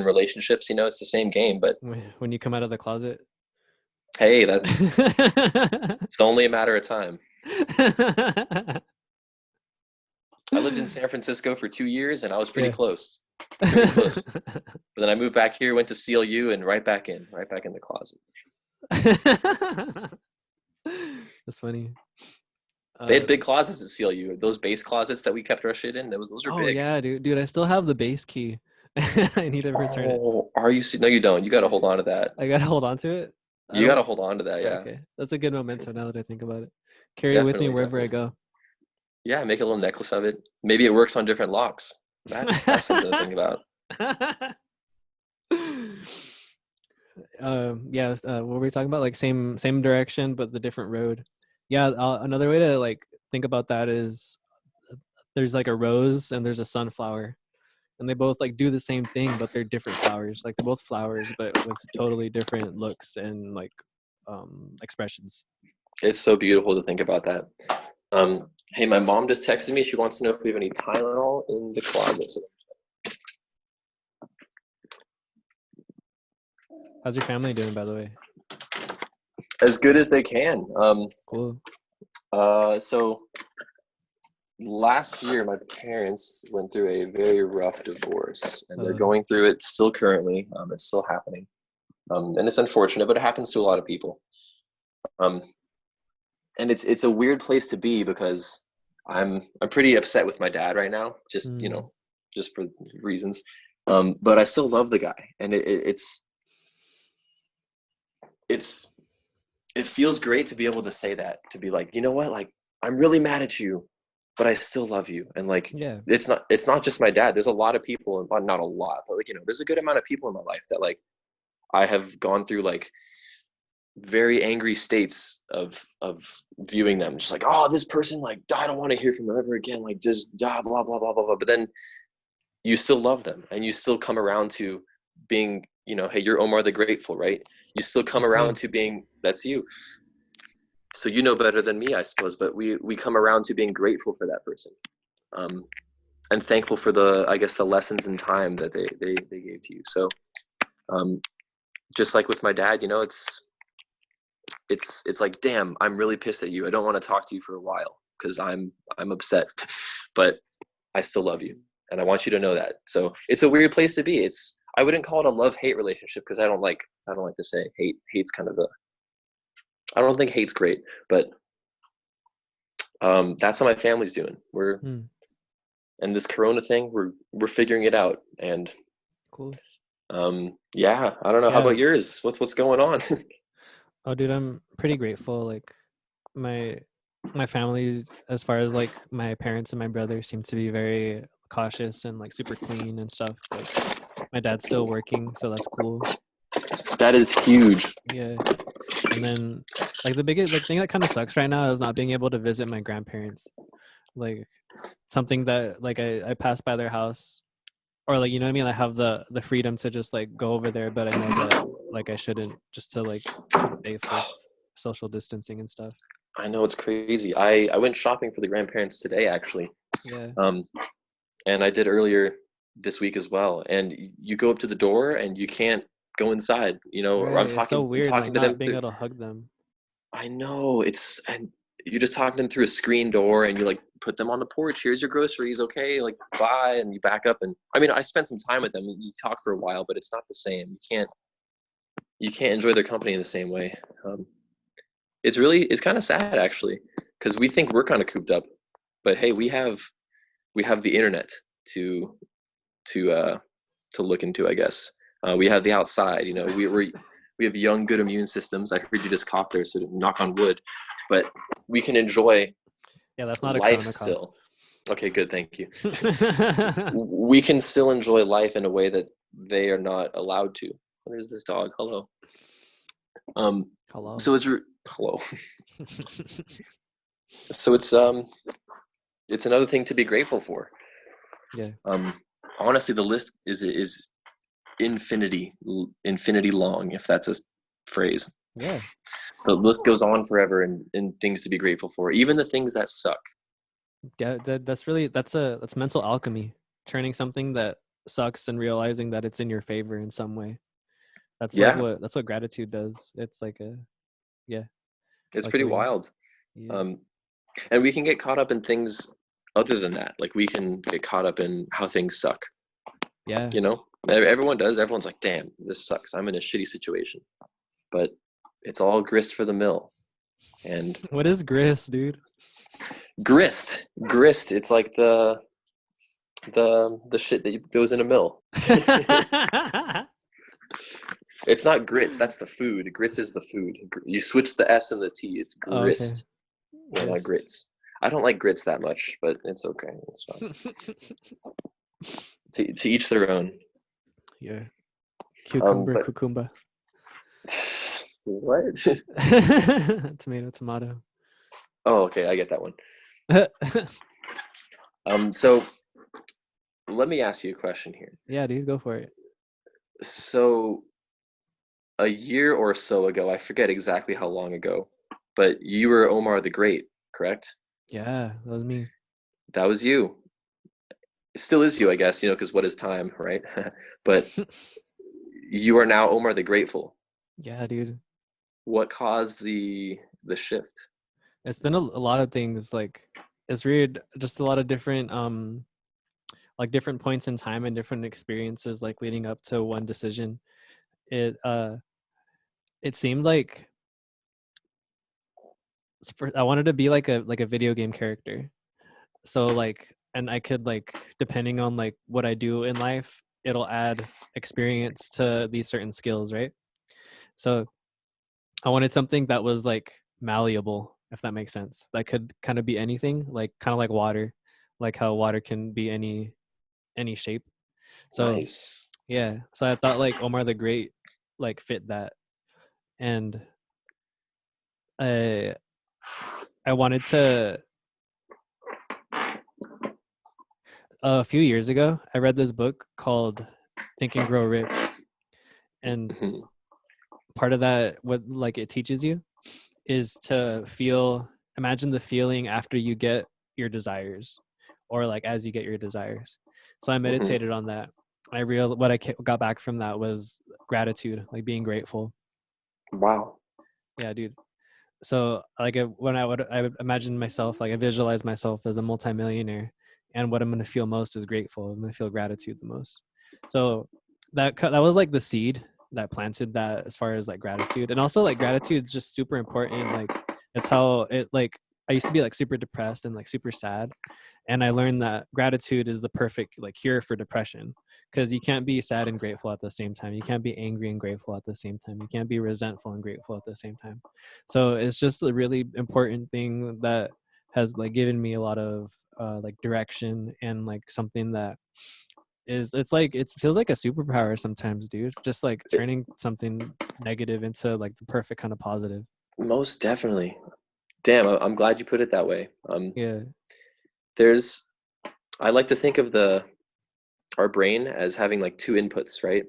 relationships. It's the same game, but When you come out of the closet. hey, that it's only a matter of time. I lived in San Francisco for 2 years, and I was pretty Yeah. close, pretty close. But then I moved back here, went to CLU, and right back in the closet. That's funny. They had Uh, big closets at CLU. Those base closets that we kept our shit in. Those are oh big. yeah, dude, I still have the bass key. I need to return it. Oh, are you? No, you don't. You got to hold on to that. I gotta hold on to it. I You got don't. to hold on to that. Yeah, Okay, that's a good memento now that I think about it. Carry it with me definitely, wherever I definitely. go. Yeah, make a little necklace of it. Maybe it works on different locks. That's something to think about. Yeah, what were we talking about? Like same direction, but the different road. Yeah, another way to like think about that is there's like a rose and there's a sunflower, and they both like do the same thing, but they're different flowers. Like they're both flowers, but with totally different looks and like expressions. It's so beautiful to think about that. Hey, my mom just texted me. She wants to know if we have any Tylenol in the closet. So, How's your family doing, by the way? as good as they can. Cool. So last year, my parents went through a very rough divorce, and they're Uh, going through it still currently. It's still happening, and it's unfortunate, but it happens to a lot of people. Um, and it's a weird place to be, because I'm pretty upset with my dad right now, just mm, just for reasons. But I still love the guy, and it's it feels great to be able to say that, to be like, you know what, like, I'm really mad at you, but I still love you. And like, Yeah. it's not just my dad. There's a lot of people, and well, not a lot, but like, there's a good amount of people in my life that like I have gone through like very angry states of viewing them, just like, oh, this person, like, I don't want to hear from them ever again, like, just blah blah blah blah blah blah. But then you still love them, and you still come around to being, hey, you're Omar the Grateful, right? You still come That's around me. to being, that's you. So you know better than me, I suppose, but we come around to being grateful for that person, um, and thankful for the, I guess, the lessons in time that they gave to you. So um, just like with my dad, it's like, damn, I'm really pissed at you. I don't want to talk to you for a while because I'm upset, but I still love you, and I want you to know that. So it's a weird place to be. I wouldn't call it a love-hate relationship because I don't like to say hate. Hate's kind of I don't think hate's great, but that's how my family's doing. Hmm. And this Corona thing, we're figuring it out. And Cool. yeah, I don't know. How Yeah. about yours? What's going on? Oh, dude, I'm pretty grateful. Like my my family, as far as like my parents and my brother, seem to be very cautious and like super clean and stuff. Like my dad's still working, so that's cool. That is huge. Yeah. And then like the biggest like thing that kind of sucks right now is not being able to visit my grandparents. Like something that like I pass by their house, or like, you know what I mean? I have the freedom to just like go over there, but I know that like I shouldn't, just to like keep safe with social distancing and stuff. I know, it's crazy. I went shopping for the grandparents today, actually, Yeah. um, and I did earlier this week as well. And you go up to the door and you can't go inside. Or Right. It's so I'm weird like talking to them not being through. able to hug them. I know, and you're just talking to them through a screen door, and you like put them on the porch. Here's your groceries, okay? Like, bye, and you back up. And I mean, I spent some time with them. You talk for a while, but it's not the same. You can't enjoy their company in the same way. Um, it's kind of sad actually, because we think we're kind of cooped up, but hey, we have the internet to to uh, to look into, I guess. We have the outside. We have young, good immune systems. I heard you just cough there, so knock on wood. But we can enjoy Yeah, that's not a life corona cough. still. Okay, good, thank you. We can still enjoy life in a way that they are not allowed to. There's this dog. Hello. Um, Hello. so hello. So it's another thing to be grateful for. Yeah. Um, honestly, the list is infinity long, if that's a phrase. Yeah. The list goes on forever, and things to be grateful for, even the things that suck. Yeah, that's really that's mental alchemy. Turning something that sucks and realizing that it's in your favor in some way. Yeah, That's what gratitude does. It's like a yeah, it's like pretty the way wild. yeah. Um, and we can get caught up in things other than that. Like, we can get caught up in how things suck. Yeah. Everyone does. Everyone's like, damn, this sucks, I'm in a shitty situation. But it's all grist for the mill. And What is grist, dude? grist, it's like the shit that goes in a mill. It's not grits, that's the food. Grits is the food. You switch the S and the T, it's Oh, okay. grist. No, not Grist. grits. I don't like grits that much, but it's okay. It's fine. To each their own. Yeah. Cucumber, But cucumber. what? Tomato, tomato. Oh, okay, I get that one. So let me ask you a question here. Yeah, dude, go for it. So a year or so ago, I forget exactly how long ago, but you were Omar the Great, correct? Yeah, that was me. That was you. It still is you, I guess, because what is time, right? But you are now Omar the Grateful. Yeah, dude. What caused the shift? It's been a lot of things. Like it's weird, just a lot of different like different points in time and different experiences like leading up to one decision. It seemed like I wanted to be like a video game character. So like, and I could like, depending on like what I do in life, it'll add experience to these certain skills, right? So I wanted something that was like malleable. if that makes sense. That could kind of be anything, like kind of like water, like how water can be any shape. So Nice. yeah, so I thought like Omar the Great like fit that, and I I wanted to. A few years ago, I read this book called Think and Grow Rich, and Mhm. part of that, what like it teaches you, is to feel. Imagine the feeling after you get your desires, or like as you get your desires. So I Mhm. meditated on that. What I got back from that was gratitude, like being grateful. Wow. Yeah, dude. So like when I would imagine myself, like I visualize myself as a multimillionaire, and what I'm going to feel most is grateful. I'm going to feel gratitude the most. So that was like the seed that planted that, as far as like gratitude. And also like gratitude is just super important. Like that's how it, like I used to be like super depressed and like super sad, and I learned that gratitude is the perfect like cure for depression, because you can't be sad and grateful at the same time. You can't be angry and grateful at the same time. You can't be resentful and grateful at the same time. So it's just a really important thing that has like given me a lot of like direction, and like something that is, it's like it feels like a superpower sometimes, dude, just like It- turning something negative into like the perfect kind of positive. Most definitely. Damn, I'm glad you put it that way. Yeah. There's I like to think of the our brain as having like two inputs, right?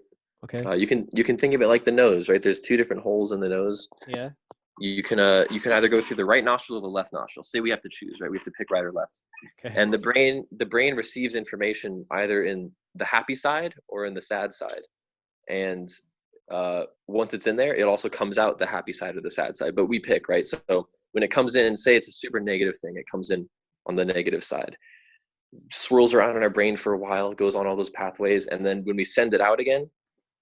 Okay. You can think of it like the nose, right? There's two different holes in the nose. Yeah. You can either go through the right nostril or the left nostril. Say we have to choose, right? We have to pick right or left. Okay. And the brain receives information either in the happy side or in the sad side. And once it's in there, it also comes out the happy side or the sad side. But we pick, right? So when it comes in, say it's a super negative thing, it comes in on the negative side, swirls around in our brain for a while, goes on all those pathways, and then when we send it out again,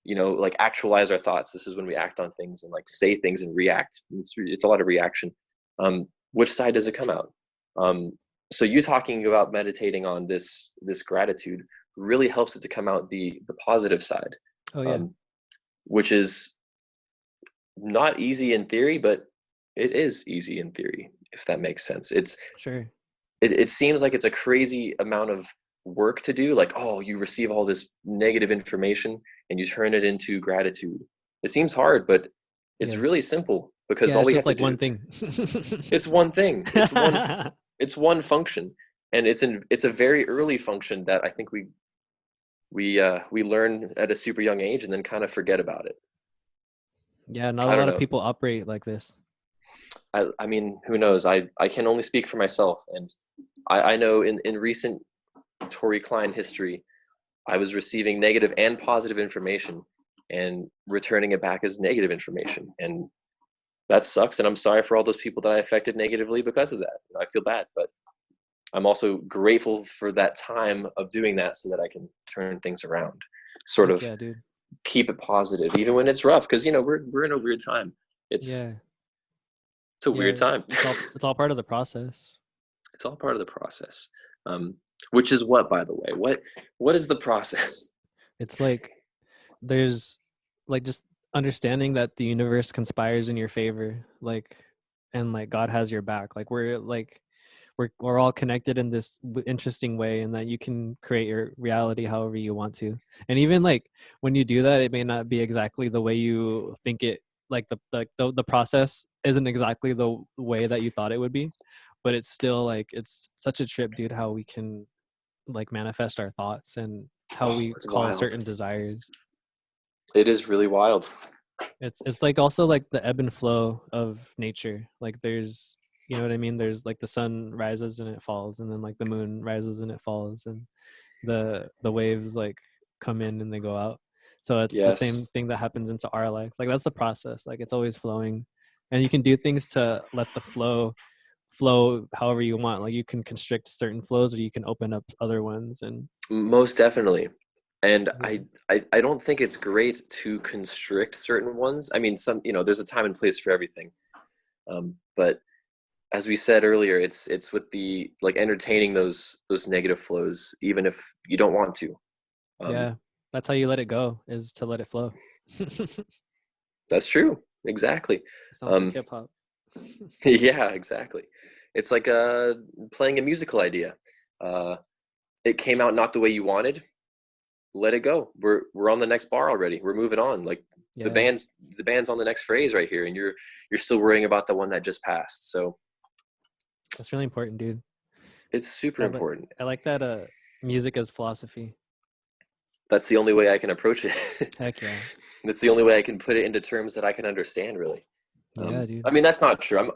like actualize our thoughts. This is when we act on things and like say things and react. It's a lot of reaction. Which side does it come out? Um, so you talking about meditating on this gratitude really helps it to come out the positive side, Oh yeah. um, which is not easy in theory, but it is easy in theory, if that makes sense. Sure. It seems like it's a crazy amount of work to do. Like, oh, you receive all this negative information and you turn it into gratitude. It seems hard, but it's Yeah. really simple because Yeah, all it's we just have to like do, one thing. it's one thing. It's one function, and it's a very early function that I think we learn at a super young age and then kind of forget about it. Yeah, not a I don't lot of know. people operate like this. I mean, who knows? I can only speak for myself, and I know in recent Tory Klein history, I was receiving negative and positive information and returning it back as negative information. And that sucks. And I'm sorry for all those people that I affected negatively because of that. I feel bad, but I'm also grateful for that time of doing that so that I can turn things around, sort Heck of yeah, dude. keep it positive, even when it's rough. Cause we're in a weird time. It's, Yeah. it's a weird Yeah. time. It's all part of the process. It's all part of the process. Um, which is what, by the way, what is the process? It's like there's like just understanding that the universe conspires in your favor, like, and like God has your back. Like we're all connected in this interesting way, and that you can create your reality however you want to. And even like when you do that, it may not be exactly the way you think it, like the process isn't exactly the way that you thought it would be, but it's still like it's such a trip, dude, how we can like manifest our thoughts and how Oh, we it's call wild. certain desires. It is really wild. It's like also like the ebb and flow of nature. Like there's, you know what I mean? There's like the sun rises and it falls, and then like the moon rises and it falls, and the waves like come in and they go out. So it's the same Yes. thing that happens into our life. Like that's the process. Like it's always flowing. And you can do things to let the flow however you want. Like you can constrict certain flows, or you can open up other ones. And Most definitely. And yeah. I don't think it's great to constrict certain ones. I mean, there's a time and place for everything. But as we said earlier, it's with the like entertaining those negative flows, even if you don't want to. Um, Yeah. That's how you let it go, is to let it flow. that's true. Exactly. Sounds like Um, hip hop. Yeah, exactly. It's like playing a musical idea. Uh, it came out not the way you wanted. Let it go. We're on the next bar already. We're moving on. Like the Yeah, band's on the next phrase right here, and you're still worrying about the one that just passed. So that's really important, dude. it's super I like important. I like that music as philosophy. That's the only way I can approach it. Heck yeah. That's the only way I can put it into terms that I can understand, really. Yeah, dude. I mean, that's not true.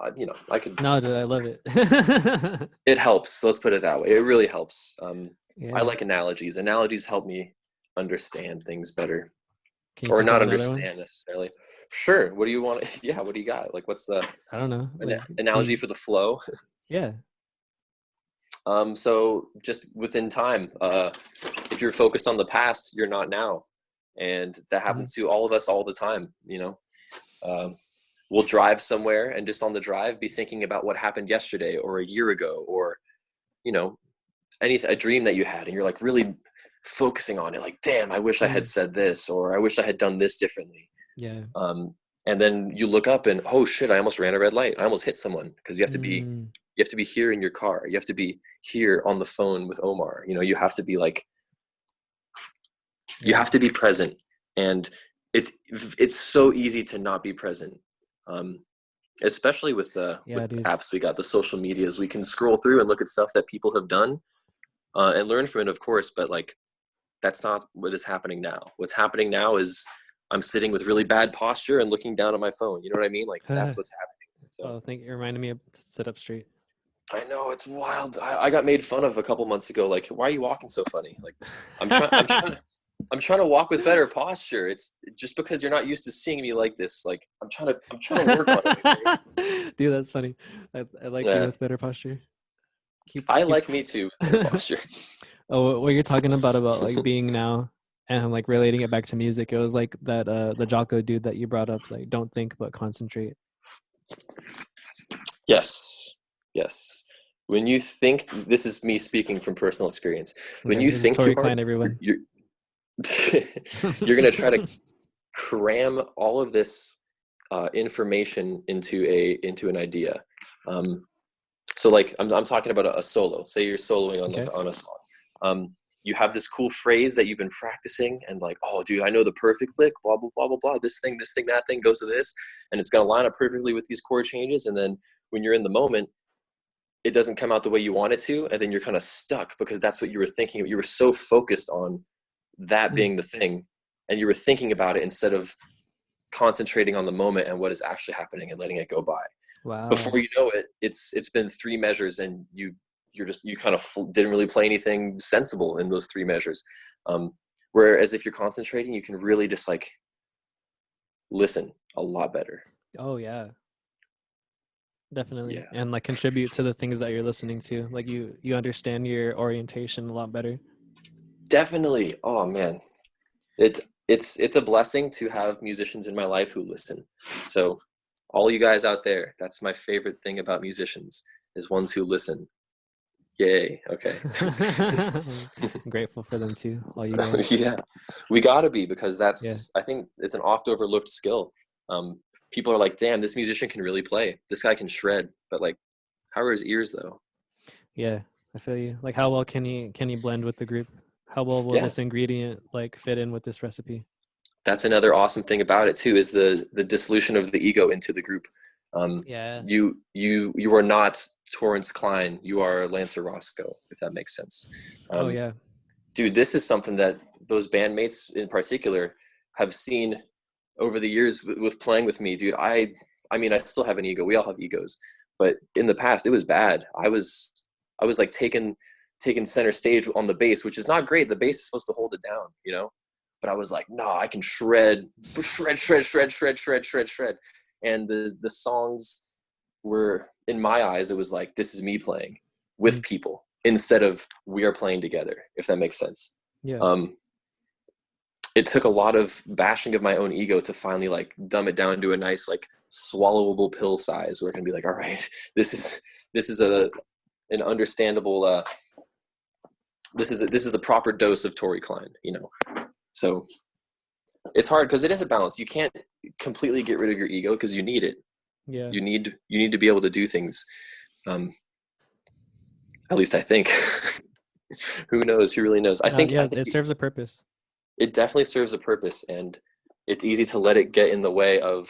I could. No, dude, I love it. It helps. Let's put it that way. It really helps. I Yeah. like analogies. Analogies help me understand things better, Can you or think of not another one? understand necessarily. Sure. What do you want? Yeah. What do you got? Like, what's the I don't know. Like, can analogy you? for the flow? Yeah. So just within time, if you're focused on the past, you're not now, and that Hmm. happens to all of us all the time. Um, we'll drive somewhere and just on the drive be thinking about what happened yesterday or a year ago, or you know, a dream that you had, and you're like really focusing on it. Like, damn, I wish I had Mm. said this, or I wish I had done this differently. Yeah. Um, and then you look up and oh shit, I almost ran a red light. I almost hit someone because Mm. you have to be here in your car. You have to be here on the phone with Omar. You have to be like, you Yeah. have to be present. And it's so easy to not be present. Um, Especially with Yeah, dude. apps, we got the social medias. We can scroll through and look at stuff that people have done, and learn from it, of course. But like, that's not what is happening now. What's happening now is I'm sitting with really bad posture and looking down at my phone. You know what I mean? Like, that's what's happening. So Oh, thank you. Reminded me to sit up straight. I know it's wild. I got made fun of a couple months ago. Like, why are you walking so funny? Like, I'm trying to walk with better posture. It's just because you're not used to seeing me like this. Like, I'm trying to work on it. Okay? Dude, that's funny. I like you Yeah, with better posture. I Keep. like me too. Better posture. Oh, what you're talking about like being now and like relating it back to music. It was like that the Jocko dude that you brought up, like don't think but concentrate. Yes, yes. When you think, this is me speaking from personal experience. When Yeah, you this is think too Tory hard, Klein, everyone. you're you're gonna try to cram all of this information into an idea. Um, so like I'm talking about a solo. Say you're soloing on Okay. on a song. You have this cool phrase that you've been practicing, and like, oh, dude, I know the perfect lick. Blah blah blah blah blah. This thing, that thing goes to this, and it's gonna line up perfectly with these chord changes. And then when you're in the moment, it doesn't come out the way you want it to, and then you're kind of stuck because that's what you were thinking. You were so focused on that Hmm. being the thing, and you were thinking about it instead of concentrating on the moment and what is actually happening and letting it go by. Before Wow. you know it, it's been three measures, and you kind of didn't really play anything sensible in those three measures. Whereas if you're concentrating, you can really just like listen a lot better. Oh yeah, definitely. Yeah, And like contribute to the things that you're listening to. Like you understand your orientation a lot better. definitely. Oh man, it's a blessing to have musicians in my life who listen. So all you guys out there, that's my favorite thing about musicians, is ones who listen. Yay. Okay. I'm grateful for them too, all you guys. Yeah, we gotta be, because Yeah. I think it's an oft overlooked skill. um People are like, damn, this musician can really play, this guy can shred, but like, how are his ears though? Yeah. I feel you. Like how well can you blend with the group? How well will Yeah, this ingredient like fit in with this recipe? that's another awesome thing about it too, is the dissolution of the ego into the group. Yeah. You are not Torrance Klein, you are Lancer Roscoe, if that makes sense. Oh um yeah. Dude, this is something that those bandmates in particular have seen over the years with playing with me. Dude, I mean, I still have an ego, we all have egos, but in the past it was bad. I was like taking center stage on the bass, which is not great. The bass is supposed to hold it down, but I was like, no, I can shred. And the songs were, in my eyes, it was like, this is me playing Mhm. with people instead of we are playing together, if that makes sense. Yeah. um it took a lot of bashing of my own ego to finally like dumb it down to a nice like swallowable pill size, where it can be like, all right, this is an understandable, this is the proper dose of Tory Klein. So it's hard because it is a balance. You can't completely get rid of your ego because you need it, Yeah. You need to be able to do things. Um, at least I think. Who knows? Who really knows? I Yeah, think it serves a purpose. it definitely serves a purpose, and it's easy to let it get in the way of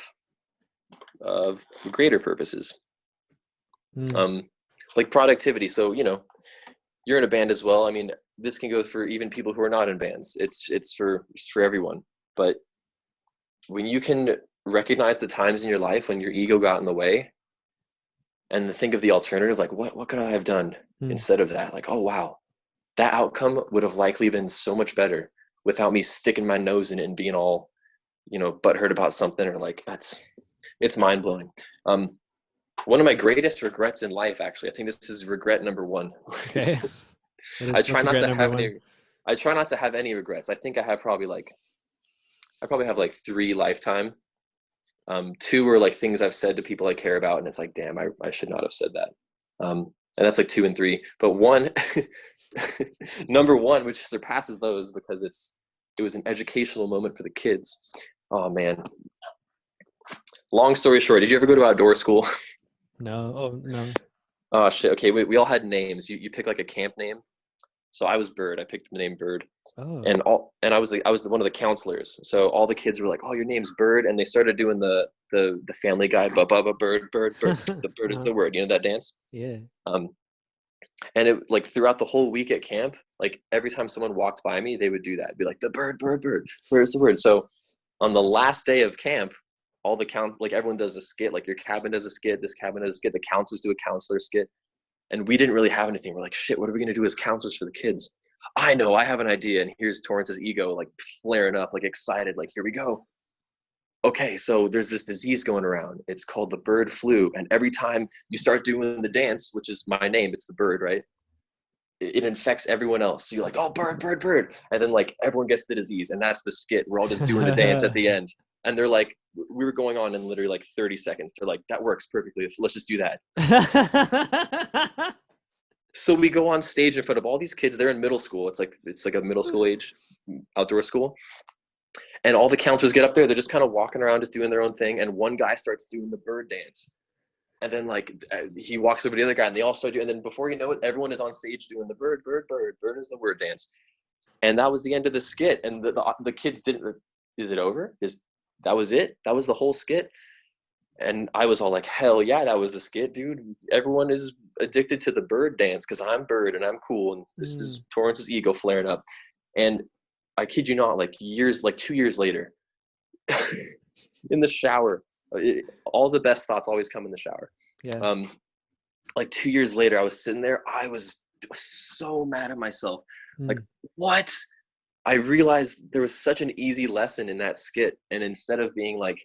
greater purposes, Mm. um, like productivity. So you're in a band as well. I mean, this can go for even people who are not in bands. It's for everyone. But when you can recognize the times in your life when your ego got in the way, and think of the alternative, like what could I have done Mm. instead of that? Like, oh wow, that outcome would have likely been so much better without me sticking my nose in it and being all butthurt about something, or like it's mind blowing. Um, One of my greatest regrets in life, actually, I think this is regret number one. Okay. I try What's not regret to number have one? any. I try not to have any regrets. I think I probably have like three lifetime. Two are like things I've said to people I care about, and it's like, damn, I should not have said that. And that's like two and three. But one, number one, which surpasses those because it was an educational moment for the kids. Oh man. Long story short, did you ever go to outdoor school? No. Oh no. Oh shit. Okay, we all had names. You pick like a camp name. So I was Bird. I picked the name Bird, Oh. and I was one of the counselors. So all the kids were like, "Oh, your name's Bird," and they started doing the Family Guy, "Bubba Bird, Bird, Bird." The bird is Uh-huh. the word. You know that dance. Yeah. Um, and it like throughout the whole week at camp, like every time someone walked by me, they would do that. Be like, "The bird, bird, bird. Where's the word?" So on the last day of camp, all the counts like everyone does a skit. Like your cabin does a skit. This cabin does a skit. The counselors do a counselor skit. And we didn't really have anything. We're like, shit, what are we gonna do as counselors for the kids? I know, I have an idea. And here's Torrance's ego like flaring up, like excited, like here we go. Okay, so there's this disease going around. It's called the bird flu. And every time you start doing the dance, which is my name, it's the bird, right? It infects everyone else. So you're like, oh, bird, bird, bird. And then like everyone gets the disease. And that's the skit. We're all just doing the dance at the end. And they're like, we were going on in literally like 30 seconds. They're like, that works perfectly. Let's just do that. So we go on stage in front of all these kids. They're in middle school. It's like a middle school age outdoor school. And all the counselors get up there. They're just kind of walking around, just doing their own thing. And one guy starts doing the bird dance. And then like he walks over to the other guy, and they all start doing. And then before you know it, everyone is on stage doing the bird, bird, bird. Bird is the word dance. And that was the end of the skit. And the kids didn't. Is it over? That was it? That was the whole skit. And I was all like, hell yeah, that was the skit, dude. Everyone is addicted to the bird dance because I'm Bird and I'm cool. And this Mm. is Torrance's ego flaring up. And I kid you not, like 2 years later, in the shower, all the best thoughts always come in the shower. Yeah. Um, like 2 years later, I was sitting there. I was so mad at myself. Like, Mm. what? I realized there was such an easy lesson in that skit. And instead of being like,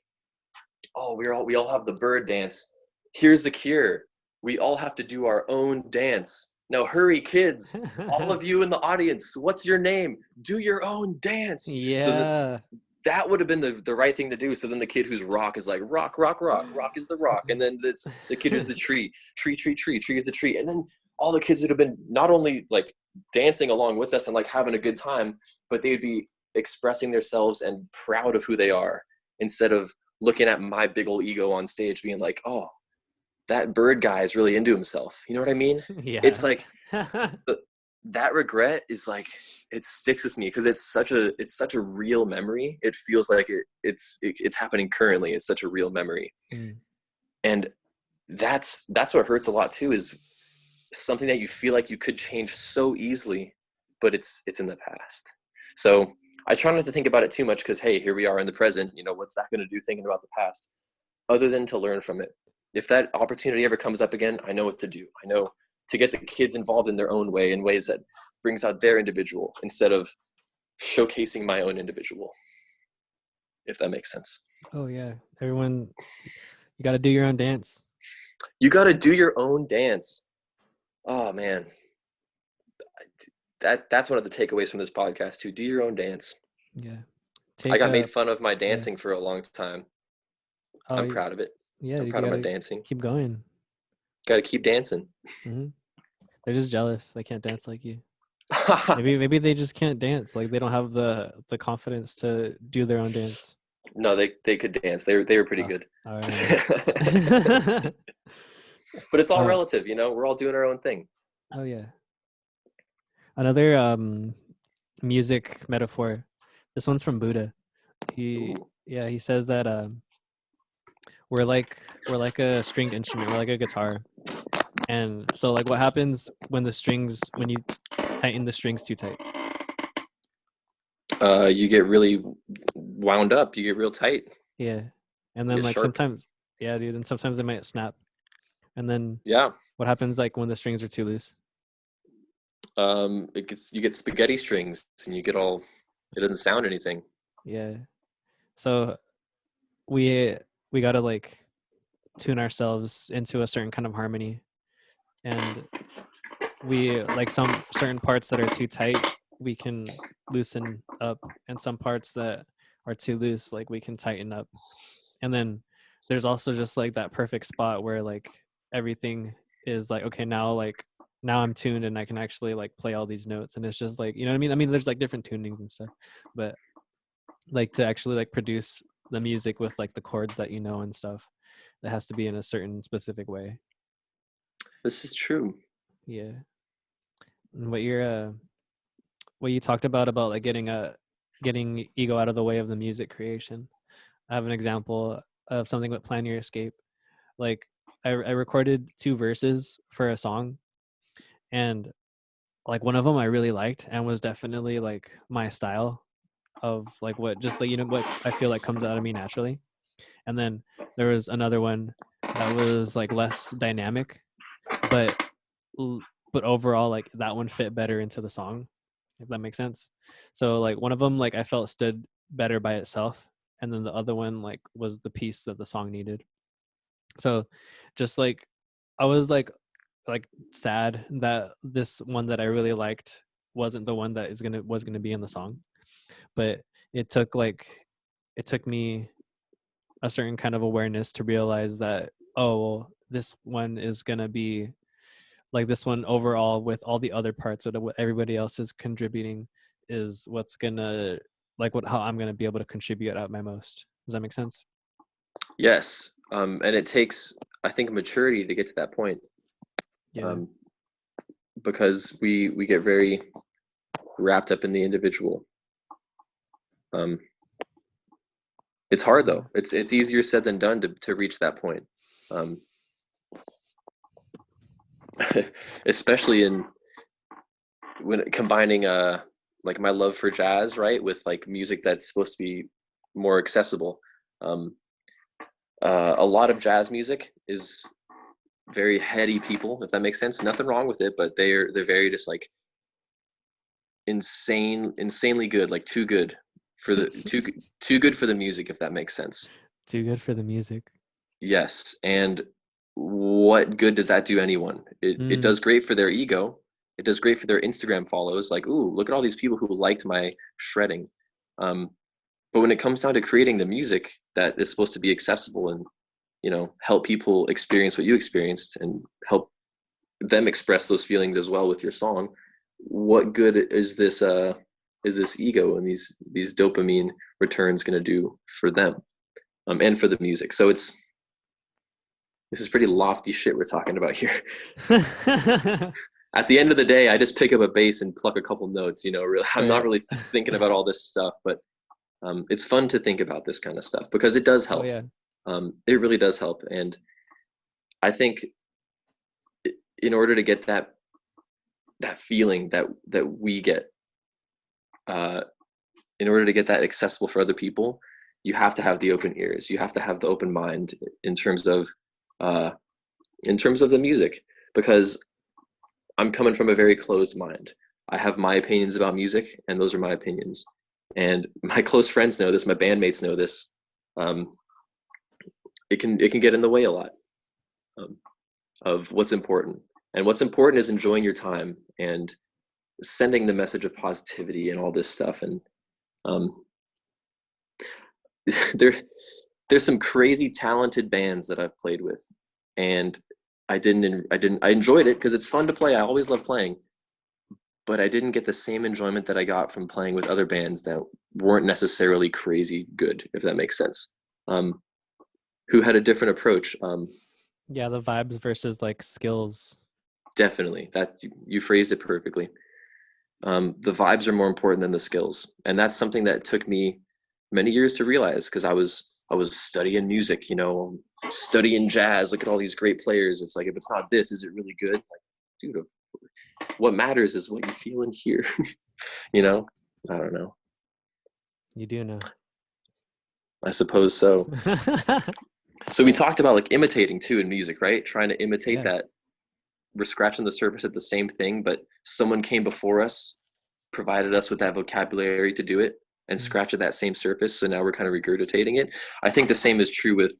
oh, we all have the bird dance. Here's the cure. We all have to do our own dance. Now hurry, kids. All of you in the audience, what's your name? Do your own dance. So Yeah. that would have been the right thing to do. So then the kid who's rock is like rock, rock, rock. Rock is the rock. And then the kid who's the tree. Tree, tree, tree. Tree is the tree. And then all the kids would have been not only like dancing along with us and like having a good time, but they'd be expressing themselves and proud of who they are instead of looking at my big old ego on stage being like, oh, that bird guy is really into himself. You know what I mean? It's Yeah. like that regret is like it sticks with me because it's such a real memory. It feels like it's happening currently. It's such a real memory. Mm. And that's what hurts a lot too, is something that you feel like you could change so easily, but it's in the past. So I try not to think about it too much because hey, here we are in the present. What's that going to do thinking about the past, other than to learn from it? If that opportunity ever comes up again, I know what to do. I know to get the kids involved in their own way, in ways that brings out their individual instead of showcasing my own individual, if that makes sense. Oh yeah. Everyone, you got to do your own dance. You got to do your own dance. Oh man, that's one of the takeaways from this podcast too. Do your own dance. Yeah. I Take got made a fun of my yeah. dancing for a long time. Oh I'm proud of it. yeah. I'm You proud of got my to dancing. keep going. Got to keep dancing. Hmm. They're just jealous. They can't dance like you. Maybe they just can't dance. Like they don't have the confidence to do their own dance. No, they could dance. They were pretty Oh, good. all right. But it's all uh, relative, you know. We're all doing our own thing. oh yeah. Another music metaphor. This one's from Buddha. He Ooh. yeah, he says that we're like a stringed instrument. We're like a guitar. And so like what happens when you tighten the strings too tight? You get really wound up. You get real tight. Yeah. And You then get like sharp. sometimes yeah, dude, and sometimes they might snap. And then Yeah. what happens like when the strings are too loose? You get spaghetti strings, and you get all. It doesn't sound anything. Yeah. So we we got to like tune ourselves into a certain kind of harmony, and we like some certain parts that are too tight we can loosen up, and some parts that are too loose like we can tighten up. And then there's also just like that perfect spot where like everything is like okay, now I'm tuned and I can actually like play all these notes, and it's just like, you know what I mean? I mean there's like different tunings and stuff, but like to actually like produce the music with like the chords that you know and stuff, that has to be in a certain specific way. This is true. Yeah. And what you talked about like getting ego out of the way of the music creation. I have an example of something with Plan Your Escape. Like I recorded two verses for a song, and like one of them I really liked and was definitely like my style of like what just like, you know, what I feel like comes out of me naturally. And then there was another one that was like less dynamic, but but overall like that one fit better into the song, if that makes sense. So like one of them like I felt stood better by itself, and then the other one like was the piece that the song needed. So just like I was like sad that this one that I really liked wasn't the one that was gonna be in the song. But it took like it took me a certain kind of awareness to realize that, oh well, this one is gonna be like this one overall with all the other parts of what everybody else is contributing is what's gonna like what how I'm gonna be able to contribute at my most. Does that make sense? Yes. And it takes, I think, maturity to get to that point. Yeah. Um, because we get very wrapped up in the individual. Um, it's hard Yeah. though. It's easier said than done to reach that point. Um, especially in when combining like my love for jazz, right, with like music that's supposed to be more accessible. Um, a lot of jazz music is very heady people, if that makes sense. Nothing wrong with it, but they're very just like insanely good, like too good for the too good for the music, if that makes sense. Too good for the music. Yes, and what good does that do anyone? It Mm, does great for their ego. It does great for their Instagram follows. Like, ooh, look at all these people who liked my shredding. Um, but when it comes down to creating the music that is supposed to be accessible and, you know, help people experience what you experienced and help them express those feelings as well with your song, what good is this ego and these dopamine returns going to do for them, and for the music? So this is pretty lofty shit we're talking about here. At the end of the day, I just pick up a bass and pluck a couple notes. You know, really, I'm not right. really thinking about all this stuff, but it's fun to think about this kind of stuff because it does Oh help. yeah. It really does help, and I think in order to get that feeling that we get, uh, in order to get that accessible for other people, you have to have the open ears. You have to have the open mind in terms of uh, the music, because I'm coming from a very closed mind. I have my opinions about music, and those are my opinions. And my close friends know this. My bandmates know this. Um, it can get in the way a lot, um, of what's important. And what's important is enjoying your time and sending the message of positivity and all this stuff. And um, there there's some crazy talented bands that I've played with, and I enjoyed it because it's fun to play. I always love playing, but I didn't get the same enjoyment that I got from playing with other bands that weren't necessarily crazy good, if that makes sense. Um, who had a different approach. Yeah, the vibes versus like skills. Definitely, that you phrased it perfectly. The vibes are more important than the skills, and that's something that took me many years to realize because I was studying music, studying jazz. Look at all these great players. It's like if it's not this, is it really good? Like, dude, what matters is what you feel in here. you know, I don't know. You do know. I suppose so. So we talked about like imitating too in music, right? Trying to imitate Yeah. that. We're scratching the surface at the same thing, but someone came before us, provided us with that vocabulary to do it, and Mm. scratch at that same surface. So now we're kind of regurgitating it. I think the same is true with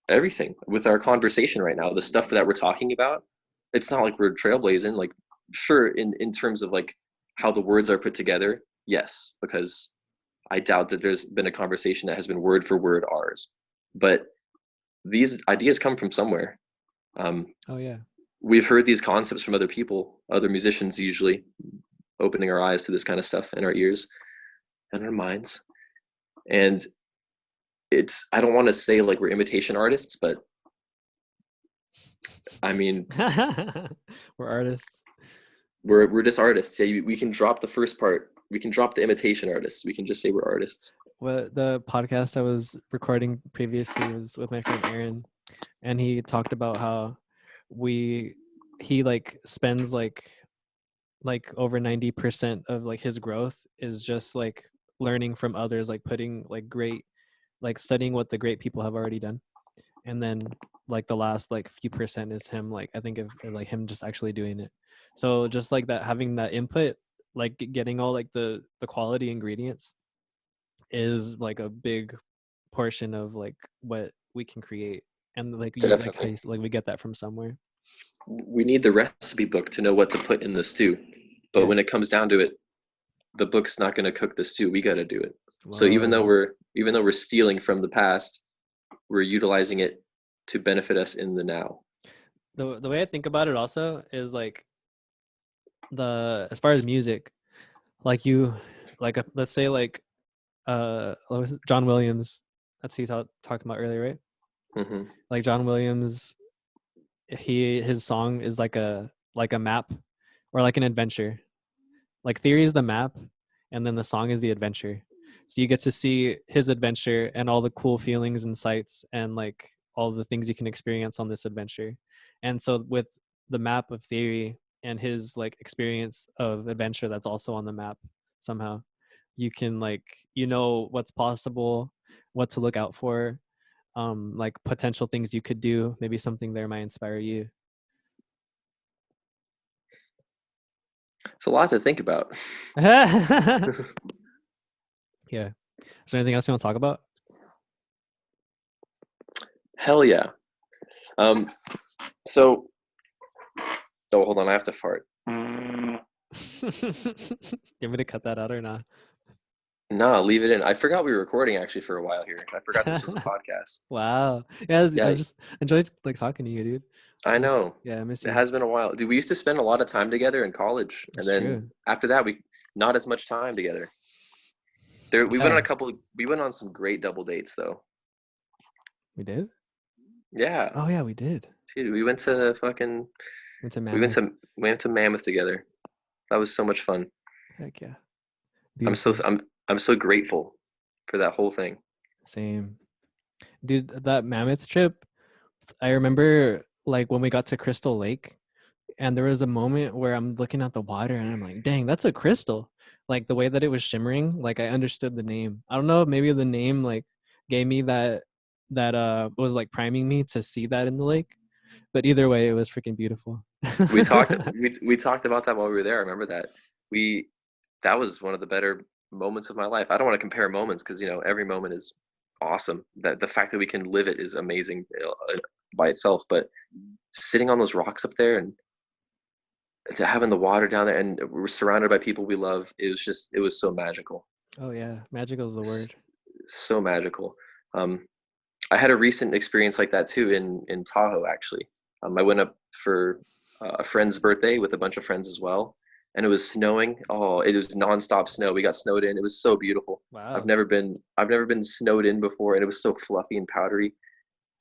everything, with our conversation right now. The stuff that we're talking about, it's not like we're trailblazing. Like, sure, in terms of like how the words are put together, yes, because I doubt that there's been a conversation that has been word for word ours. But these ideas come from somewhere. Um, Oh yeah. we've heard these concepts from other people, other musicians usually, opening our eyes to this kind of stuff in our ears and our minds. And I don't want to say like we're imitation artists, but I mean, We're artists. we're just artists. Yeah, we can drop the first part. We can drop the imitation artists. We can just say we're artists. What the podcast I was recording previously was with my friend Aaron, and he talked about how we he like spends like over 90% of like his growth is just like learning from others, like putting like great like studying what the great people have already done, and then like the last like few percent is him, like I think of like him just actually doing it. So just like that, having that input, like getting all like the quality ingredients is like a big portion of like what we can create. And like you like how Definitely. you like we get that from somewhere. We need the recipe book to know what to put in the stew. But Yeah. when it comes down to it, the book's not going to cook the stew. We got to do it. So Whoa. even though we're stealing from the past, we're utilizing it to benefit us in the now. The way I think about it also is like the as far as music, like you like let's say like what was it? John Williams. That's who you talking about earlier, right? Hmm. Like John Williams, his song is like a map or like an adventure. Like theory is the map, and then the song is the adventure. So you get to see his adventure and all the cool feelings and sights and like all the things you can experience on this adventure. And so with the map of theory and his like experience of adventure that's also on the map somehow, you can like what's possible, what to look out for, like potential things you could do. Maybe something there might inspire you. It's a lot to think about. Yeah. Is there anything else you want to talk about? Hell yeah. Um, so, oh, hold on. I have to fart. You want me to cut that out or not? No, leave it in. I forgot we were recording actually for a while here. I forgot this was a podcast. Wow. Yeah, I Yeah, just enjoyed like talking to you, dude. I know. Yeah, I miss It you. has been a while. Dude, we used to spend a lot of time together in college, and It's then true. after that, we not as much time together. We went on Yeah, a couple. We went on some great double dates, though. we did. Yeah, Oh yeah, we did. dude, we went to fucking. Went to We went Mammoth. to we went to Mammoth together. That was so much fun. Heck yeah, I'm so beautiful. I'm so grateful for that whole thing. Same, dude. That Mammoth trip, I remember like when we got to Crystal Lake, and there was a moment where I'm looking at the water and I'm like, dang, that's a crystal. Like the way that it was shimmering, like I understood the name. I don't know, maybe the name like gave me that was like priming me to see that in the lake. But either way, it was freaking beautiful. We talked about that while we were there. I remember that. We that was one of the better moments of my life. I don't want to compare moments because every moment is awesome. That the fact that we can live it is amazing by itself. But sitting on those rocks up there and having the water down there, and we're surrounded by people we love, it was so magical, Oh yeah, magical is the word. so magical. Um, I had a recent experience like that too in Tahoe actually. I went up for a friend's birthday with a bunch of friends as well, and it was snowing. Oh, it was nonstop snow. We got snowed in. It was so beautiful. Wow. I've never been snowed in before, and it was so fluffy and powdery,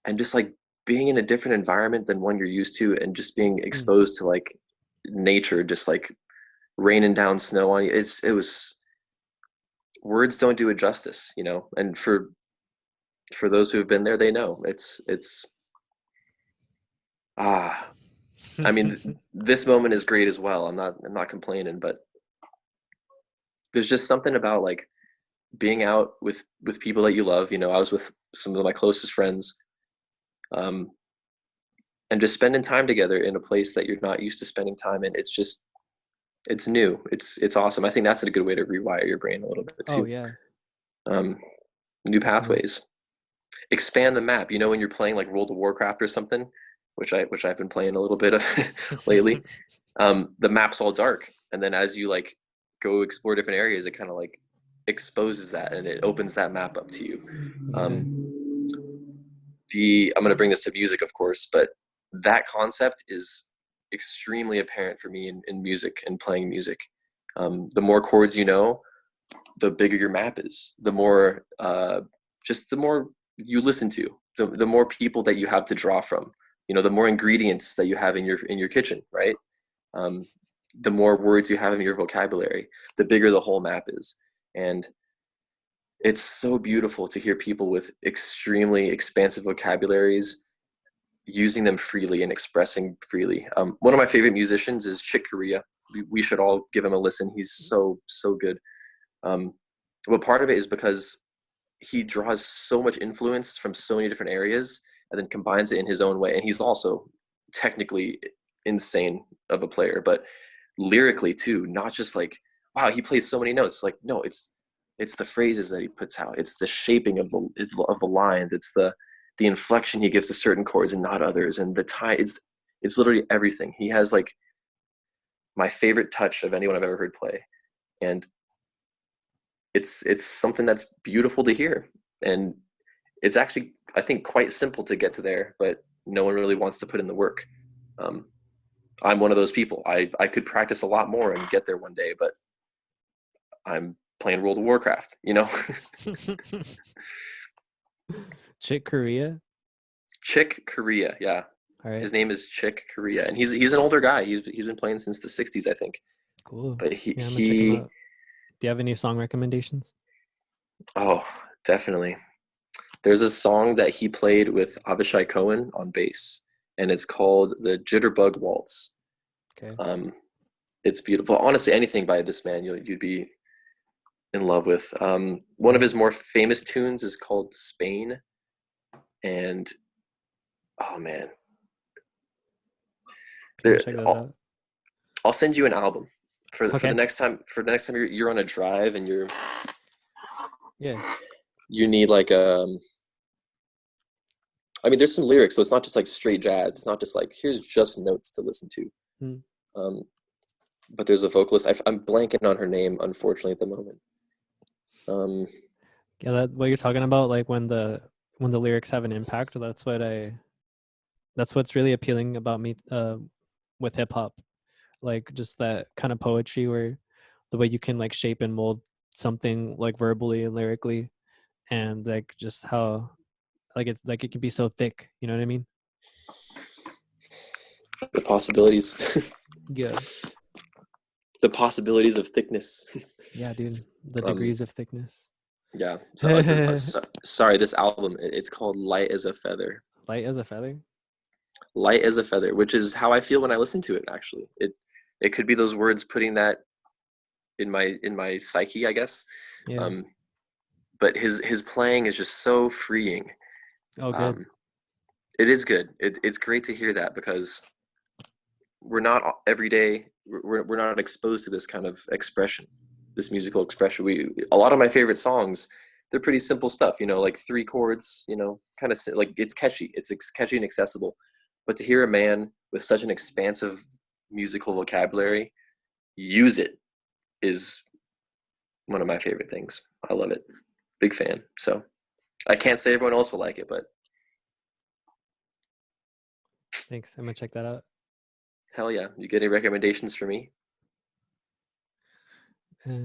and just like being in a different environment than one you're used to, and just being Mm. exposed to like nature, just like raining down snow on you. It was, words don't do it justice, you know. And for those who have been there, they know it's ah. I mean, this moment is great as well. I'm not complaining, but there's just something about like being out with people that you love. You know, I was with some of my closest friends, um, and just spending time together in a place that you're not used to spending time in. It's just it's new. It's awesome. I think that's a good way to rewire your brain a little bit Oh too. yeah, Um, New definitely. pathways, expand the map. You know, when you're playing like World of Warcraft or something, which I've been playing a little bit of lately. The map's all dark, and then as you like go explore different areas, it kind of like exposes that and it opens that map up to you. Yeah. um, the I'm going to bring this to music, of course, but that concept is extremely apparent for me in music and playing music. The more chords you know, the bigger your map is. The more just the more you listen to, the more people that you have to draw from. You know, the more ingredients that you have in your kitchen, right? um, the more words you have in your vocabulary, the bigger the whole map is. And it's so beautiful to hear people with extremely expansive vocabularies using them freely and expressing freely. One of my favorite musicians is Chick Corea. We should all give him a listen. He's so good. Um, but part of it is because he draws so much influence from so many different areas and then combines it in his own way. And he's also technically insane of a player, but lyrically too, not just like, wow, he plays so many notes. Like, no, it's the phrases that he puts out. It's the shaping of the lines. It's the inflection he gives to certain chords and not others. And the time, it's literally everything. He has like my favorite touch of anyone I've ever heard play. And it's something that's beautiful to hear. And it's actually, I think, quite simple to get to there, but no one really wants to put in the work. Um, I'm one of those people. I could practice a lot more and get there one day, but I'm playing World of Warcraft, you know? Chick Korea. Chick Corea, yeah. All His right. name is Chick Corea, and he's an older guy. He's been playing since the '60s, I think. Cool. But Yeah, I'm gonna check him out. Do you have any song recommendations? oh, definitely. There's a song that he played with Avishai Cohen on bass, and it's called the Jitterbug Waltz. Okay. Um, it's beautiful. Honestly, anything by this man you'd be in love with. All One of right. his more famous tunes is called Spain, and oh man, Okay, I'll there, check those I'll, out. I'll send you an album for the Okay. next time. For the next time you're on a drive and Yeah. you need like I mean, there's some lyrics, so it's not just like straight jazz. It's not just like here's just notes to listen to. Mm. Um, but there's a vocalist. I'm blanking on her name, unfortunately, at the moment. Um, Yeah, that what you're talking about, like when the lyrics have an impact, that's what's really appealing about me with hip hop. Like just that kind of poetry where the way you can like shape and mold something like verbally and lyrically, and like just how like it's like it can be so thick, you know what I mean? the possibilities, Yeah. the possibilities of thickness. Yeah, dude. The um, degrees of thickness. yeah. Light Sorry, this album it's called Light as a Feather. as a feather. Light as a feather, which is how I feel when I listen to it. Actually, it could be those words putting that in my psyche, I guess. Yeah. Um, but his playing is just so freeing. Oh, good. Um, it is good. It's great to hear that because we're not every day. We're not exposed to this kind of expression, this musical expression. We a lot of my favorite songs, they're pretty simple stuff. You know, like three chords. You know, kind of like it's catchy. It's catchy and accessible. But to hear a man with such an expansive musical vocabulary use it is one of my favorite things. I love it. Big fan. So I can't say everyone else will like it, but Thanks. I'm gonna check that out. hell yeah. You get any recommendations for me? Let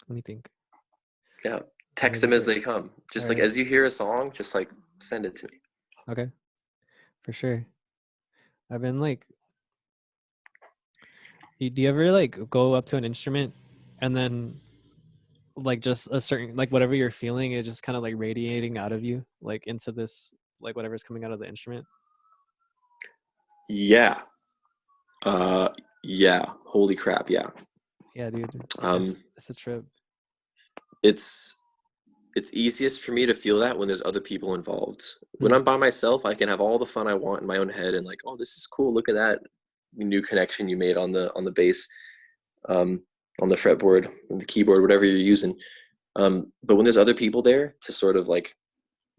me think. Yeah. Let Text me them think as of they come. all Just like right. as you hear a song, just like send it to me. Okay, for sure. I've been like, do you ever like go up to an instrument and then like just a certain like whatever you're feeling is just kind of like radiating out of you like into this like whatever's coming out of the instrument? Yeah. Uh yeah. Holy crap, yeah. Yeah, dude. Um It's a trip. it's it's easiest for me to feel that when there's other people involved. When Hmm. I'm by myself, I can have all the fun I want in my own head and like, oh, this is cool. Look at that new connection you made on the bass, um, on the fretboard, on the keyboard, whatever you're using. But when there's other people there to sort of like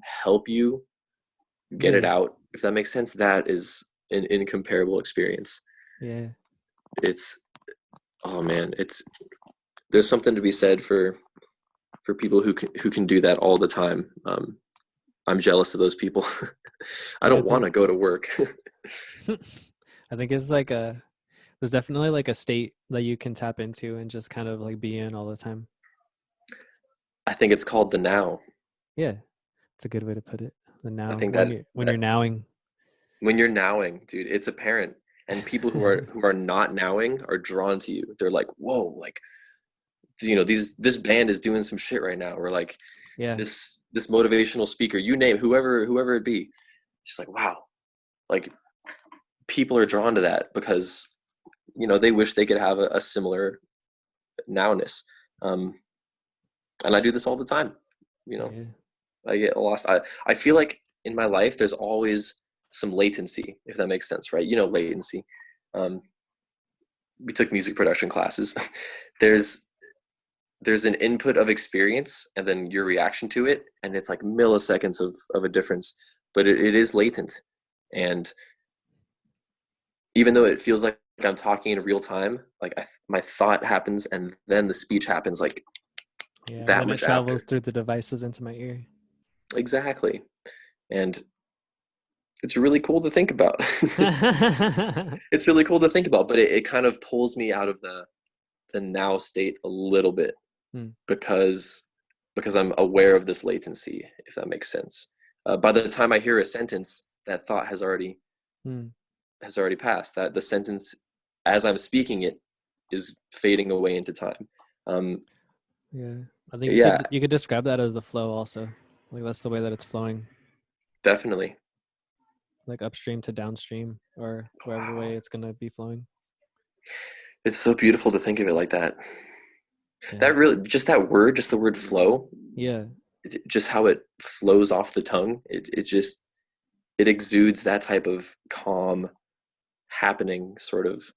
help you get it Yeah, out, if that makes sense, that is an incomparable experience. yeah. It's oh man, it's there's something to be said for people who can do that all the time. I'm jealous of those people. I Yeah, I don't want think to go to work. I think it's like a there's definitely like a state that you can tap into and just kind of like be in all the time. I think it's called the now. Yeah, it's a good way to put it. The I now think when that you're that nowing. when you're nowing, dude, it's apparent. And people who are not nowing are drawn to you. They're like, whoa, like this band is doing some shit right now, or like Yeah. this motivational speaker, you name whoever it be. Just like wow, like people are drawn to that because they wish they could have a similar nowness. Um, and I do this all the time. You know, Yeah. I get lost. I feel like in my life there's always some latency, if that makes sense, right? Latency. Um, we took music production classes. there's there's an input of experience and then your reaction to it, and it's like milliseconds of a difference, but it is latent. And even though it feels like I'm talking in real time, like my thought happens and then the speech happens like Yeah, and that then it much travels after. through the devices into my ear. Exactly. And it's really cool to think about. It's really cool to think about, but it kind of pulls me out of the now state a little bit Hmm. because I'm aware of this latency, if that makes sense. By the time I hear a sentence, that thought Hmm. has already passed. That the sentence, as I'm speaking it, is fading away into time. Um, Yeah. I think yeah, you could describe that as the flow also. Like that's the way that it's flowing, definitely. like upstream to downstream or wherever Wow, way it's gonna be flowing. it's so beautiful to think of it like that. Yeah. That really, just that word, just the word flow, Yeah. just how it flows off the tongue. It exudes that type of calm, happening sort of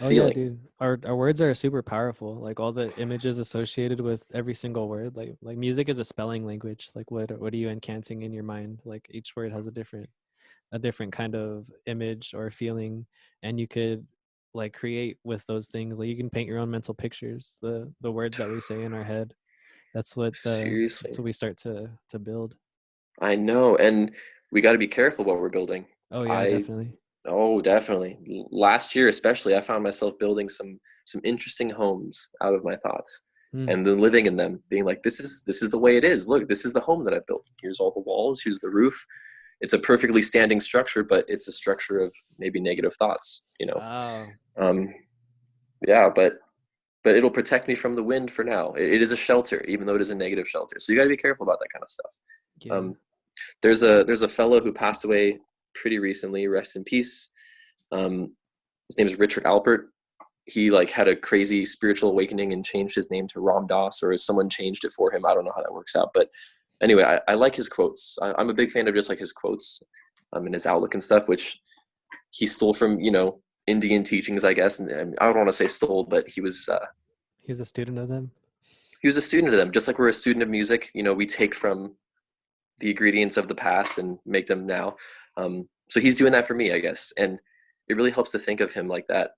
Oh yeah, feeling. dude. Our words are super powerful. Like all the images associated with every single word. Like music is a spelling language. Like what are you incanting in your mind? Like each word has a different kind of image or feeling, and you could like create with those things. Like you can paint your own mental pictures. The words that we say in our head. That's Seriously. what we start to build. I know. And we got to be careful what we're building. Oh yeah, I, definitely. oh, definitely. Last year, especially, I found myself building some interesting homes out of my thoughts Hmm. and then living in them, being like, this is the way it is. Look, this is the home that I built. Here's all the walls. Here's the roof. It's a perfectly standing structure, but it's a structure of maybe negative thoughts. Wow. Um, yeah, but it'll protect me from the wind for now. It is a shelter, even though it is a negative shelter. So you got to be careful about that kind of stuff. Yeah. Um, there's a fellow who passed away pretty recently. Rest in peace. Um, his name is Richard Alpert. He like had a crazy spiritual awakening and changed his name to Ram Dass, or someone changed it for him. I don't know how that works out, but anyway, I like his quotes. I'm a big fan of just like his quotes, and his outlook and stuff, which he stole from Indian teachings, I guess. And I don't want to say stole, but He was a student of them. he was a student of them, just like we're a student of music. We take from the ingredients of the past and make them now. So he's doing that for me, I guess, and it really helps to think of him like that,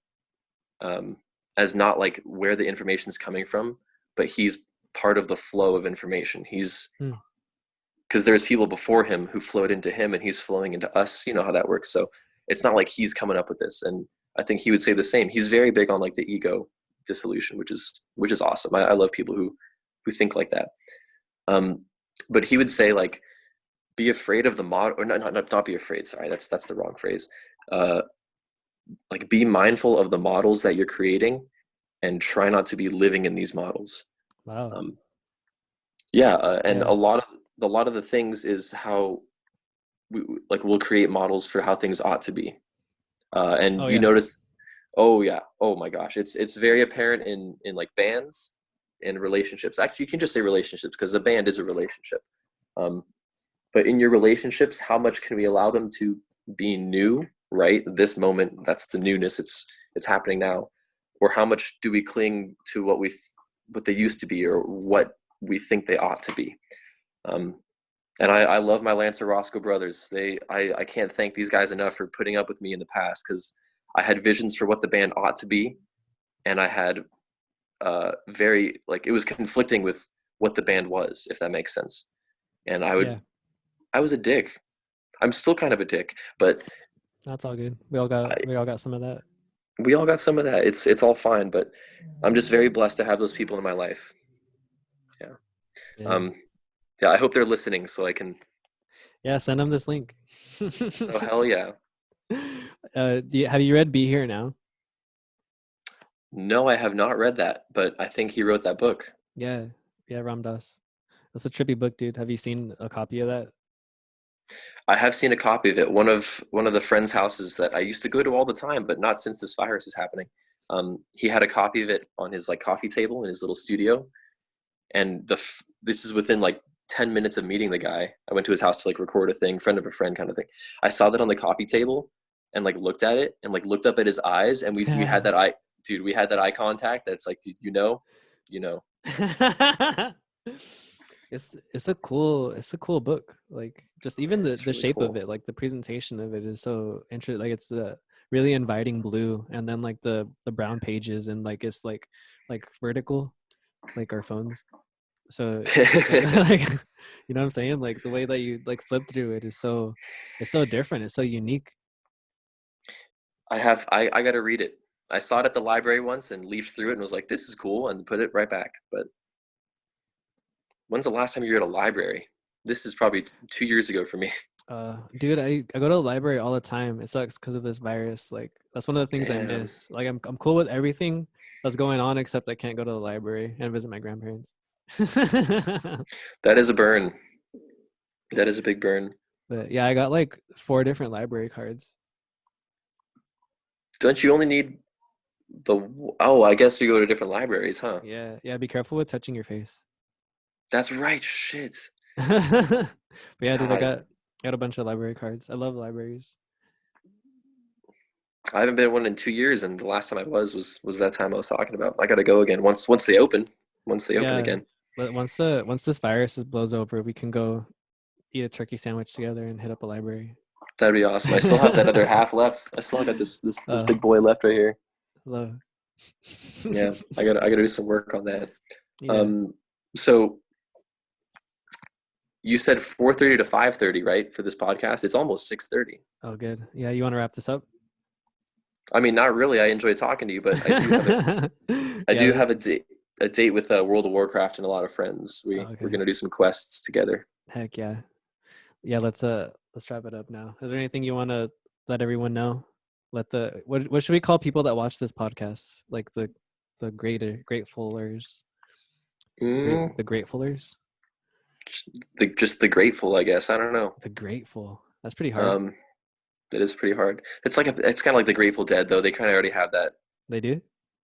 um, as not like where the information is coming from, but he's part of the flow of information. He's Hmm. because there's people before him who flowed into him, and he's flowing into us. You know how that works. So it's not like he's coming up with this, and I think he would say the same. He's very big on like the ego dissolution, which is awesome. I love people who think like that. Um, but he would say like, be afraid of the model, or not be afraid. Sorry, that's the wrong phrase. Uh, like be mindful of the models that you're creating, and try not to be living in these models. Wow. Um, yeah, and Yeah. a lot of the things is how we'll create models for how things ought to be. And Oh you yeah. notice, oh yeah, oh my gosh, it's very apparent in like bands and relationships. Actually, you can just say relationships because a band is a relationship. Um, but in your relationships, how much can we allow them to be new? Right, this moment, that's the newness. It's happening now. Or how much do we cling to what they used to be, or what we think they ought to be? Um, and I love my Lance Roscoe brothers. I can't thank these guys enough for putting up with me in the past, because I had visions for what the band ought to be, and I had very like it was conflicting with what the band was, if that makes sense. And Yeah. I was a dick. I'm still kind of a dick, but That's all good. I, We all got some of that. we all got some of that. It's all fine, but I'm just very blessed to have those people in my life. Yeah. Yeah. Um, yeah. I hope they're listening so I can. Yeah. Send them this link. Oh hell yeah! Have you read Be Here Now? No, I have not read that, but I think he wrote that book. Yeah. Yeah. Ram Dass. That's a trippy book, dude. Have you seen a copy of that? I have seen a copy of it. One of the friends' houses that I used to go to all the time, but not since this virus is happening. He had a copy of it on his like coffee table in his little studio, and this is within like 10 minutes of meeting the guy. I went to his house to like record a thing, friend of a friend kind of thing. I saw that on the coffee table and like looked at it and like looked up at his eyes, and we had that eye, dude. We had that eye contact. That's like, dude, you know. It's a cool book. Like just even It's the really shape of cool. it, like the presentation of it is so interesting. Like it's a really inviting blue, and then like the brown pages, and like it's like vertical, like our phones. So like you know what I'm saying? Like the way that you like flip through it is so it's so different. It's so unique. I got to read it. I saw it at the library once and leafed through it and was like, this is cool, and put it right back. But when's the last time you were at a library? This is probably 2 years ago for me. Dude, I go to the library all the time. It sucks because of this virus. Like that's one of the things I Damn, miss. Like I'm cool with everything that's going on except I can't go to the library and visit my grandparents. that is a burn. That is a big burn. But yeah, I got like 4 different library cards. Don't you only need the? Oh, I guess you go to different libraries, huh? Yeah, yeah, be careful with touching your face. That's right. Shit. But yeah, dude, God, got a bunch of library cards. I love libraries. I haven't been one in 2 years, and the last time I was that time I was talking about. I got to go again once they open. Once they open Yeah, again, but once this virus blows over, we can go eat a turkey sandwich together and hit up a library. that'd be awesome. I still have that other half left. I still got this uh, big boy left right here. love. Yeah, I gotta do some work on that. Yeah. Um, so you said 4:30 to 5:30, right, for this podcast? It's almost 6:30. Oh, good. Yeah, you want to wrap this up? I mean, not really. I enjoy talking to you, but I Yeah. do have a date with World of Warcraft and a lot of friends. Oh, We're okay. gonna do some quests together. Heck yeah. Yeah. Let's wrap it up now. Is there anything you want to let everyone know? Let the what should we call people that watch this podcast? Like the gratefulers, Mm, the gratefulers, just the grateful, I guess. I don't know. the grateful. That's pretty hard. Um, it is pretty hard. It's kind of like the Grateful Dead, though. They kind of already have that. They do.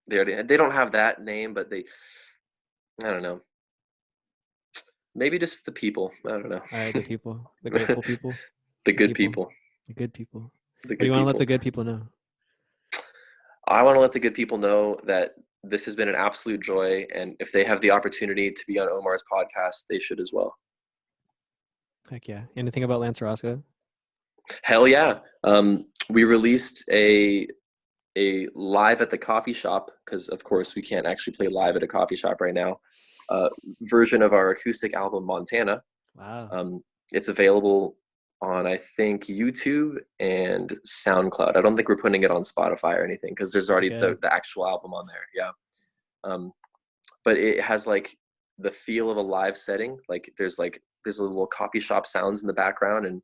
They don't have that name, but they. I don't know. Maybe just the people. I don't know. All right, the people, the grateful people, The the good people, people. the good people. The What do you good want to let the people. good people know? I want to let the good people know that this has been an absolute joy, and if they have the opportunity to be on Omar's podcast, they should as well. Heck yeah. Anything about Lance Roscoe? Hell yeah! We released a live at the coffee shop, because of course we can't actually play live at a coffee shop right now. Uh, Version of our acoustic album Montana. Wow. Um, it's available on, I think, YouTube and SoundCloud. I don't think we're putting it on Spotify or anything, because there's already Okay. the actual album on there. Yeah. But it has like the feel of a live setting. Like there's a little coffee shop sounds in the background, and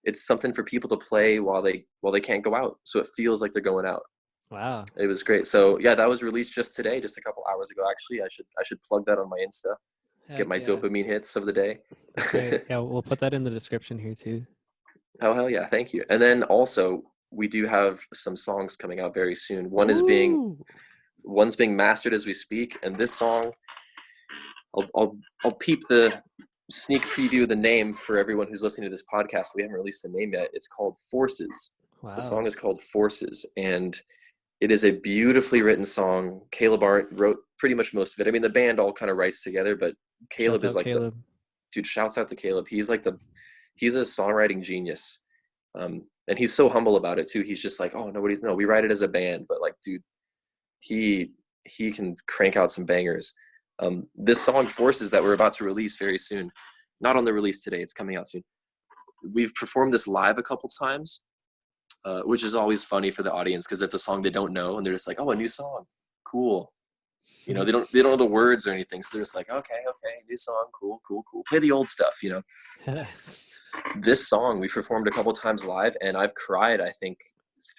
it's something for people to play while they can't go out, so it feels like they're going out. Wow. It was great. So yeah, that was released just today, just a couple hours ago. Actually, I should plug that on my Insta. Get Heck my yeah. dopamine hits of the day. That's great. Yeah, we'll put that in the description here too. Oh hell yeah, thank you. And then also we do have some songs coming out very soon. Ooh. One's being mastered as we speak, and this song, I'll peep the sneak preview of the name for everyone who's listening to this podcast. We haven't released the name yet. It's called Forces. The Wow. song is called Forces, and it is a beautifully written song. Caleb Arndt wrote pretty much most of it. I mean, the band all kind of writes together, but Caleb Shouts is out like the Caleb. dude. Shouts out to Caleb. He's a songwriting genius, and he's so humble about it too. He's just like, oh, no, we write it as a band, but like, dude, he can crank out some bangers. This song Forces that we're about to release very soon, not on the release today, it's coming out soon. We've performed this live a couple times, which is always funny for the audience because it's a song they don't know, and they're just like, oh, a new song, cool. They don't know the words or anything, so they're just like, okay, new song, cool, play the old stuff. This song we performed a couple times live, and I've cried, I think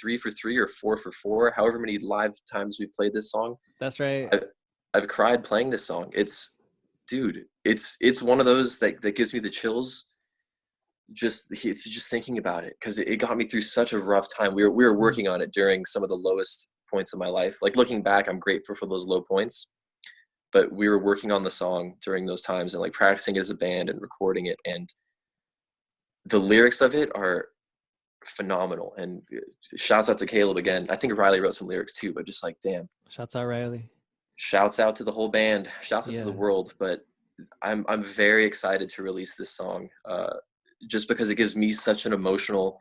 3 for 3 or 4 for 4, however many live times we've played this song. That's right. I've cried playing this song. It's one of those that gives me the chills just thinking about it, because it got me through such a rough time. We were working on it during some of the lowest points of my life. Like, looking back, I'm grateful for those low points, but we were working on the song during those times and like practicing it as a band and recording it, and the lyrics of it are phenomenal. And shouts out to Caleb again. I think Riley wrote some lyrics too, but just like, damn, Shouts out Riley. shouts out to the whole band, shouts out to the Yeah. world. But I'm very excited to release this song, just because it gives me such an emotional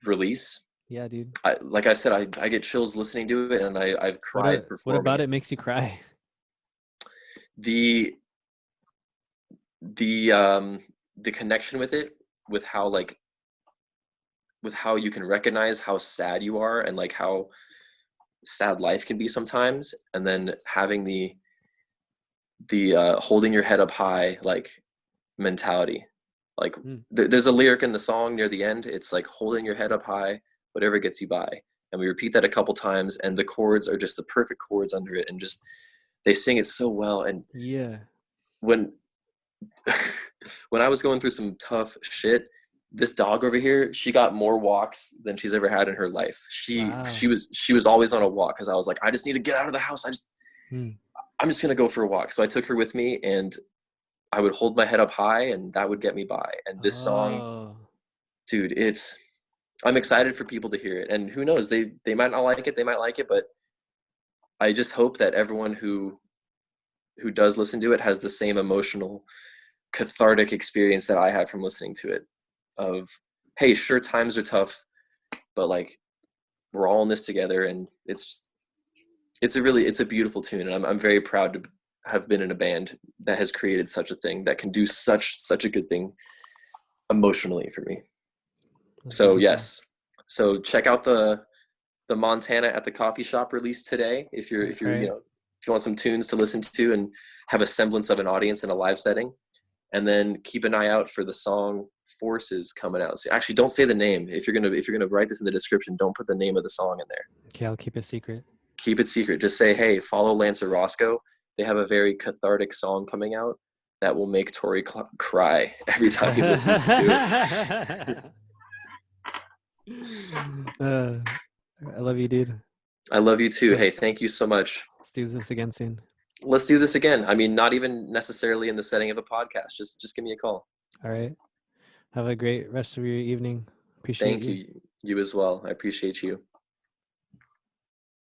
release. Yeah, dude. Like I said, I get chills listening to it, and I've cried What performing about it. it makes you cry? The the connection with it, with how you can recognize how sad you are, and like how sad life can be sometimes, and then having the holding your head up high like mentality. Like, there's a lyric in the song near the end. It's like, holding your head up high, whatever gets you by. And we repeat that a couple times, and the chords are just the perfect chords under it, and just they sing it so well. And Yeah. when when I was going through some tough shit, this dog over here, she got more walks than she's ever had in her life. Wow. She was always on a walk, because I was like, I just need to get out of the house. I'm just gonna go for a walk. So I took her with me, and I would hold my head up high, and that would get me by. And this song, Oh. dude, I'm excited for people to hear it. And who knows, they might not like it, they might like it, but I just hope that everyone who does listen to it has the same emotional, cathartic experience that I had from listening to it. Of, hey, sure, times are tough, but like, we're all in this together, and it's a beautiful tune, and I'm very proud to have been in a band that has created such a thing, that can do such a good thing emotionally for me. That's So beautiful. yes, so check out the Montana at the Coffee Shop release today, if you're Right. if you want some tunes to listen to and have a semblance of an audience in a live setting. And then keep an eye out for the song Forces coming out. So actually, don't say the name. If you're gonna write this in the description, don't put the name of the song in there. Okay, I'll keep it secret. Keep it secret. Just say, hey, follow Lance and Roscoe. They have a very cathartic song coming out that will make Tory cry every time he listens to it. I love you, dude. I love you too. Hey, thank you so much. Let's do this again soon. Let's do this again. I mean, not even necessarily in the setting of a podcast. Just give me a call. All right. Have a great rest of your evening. Appreciate Thank you. You as well. I appreciate you.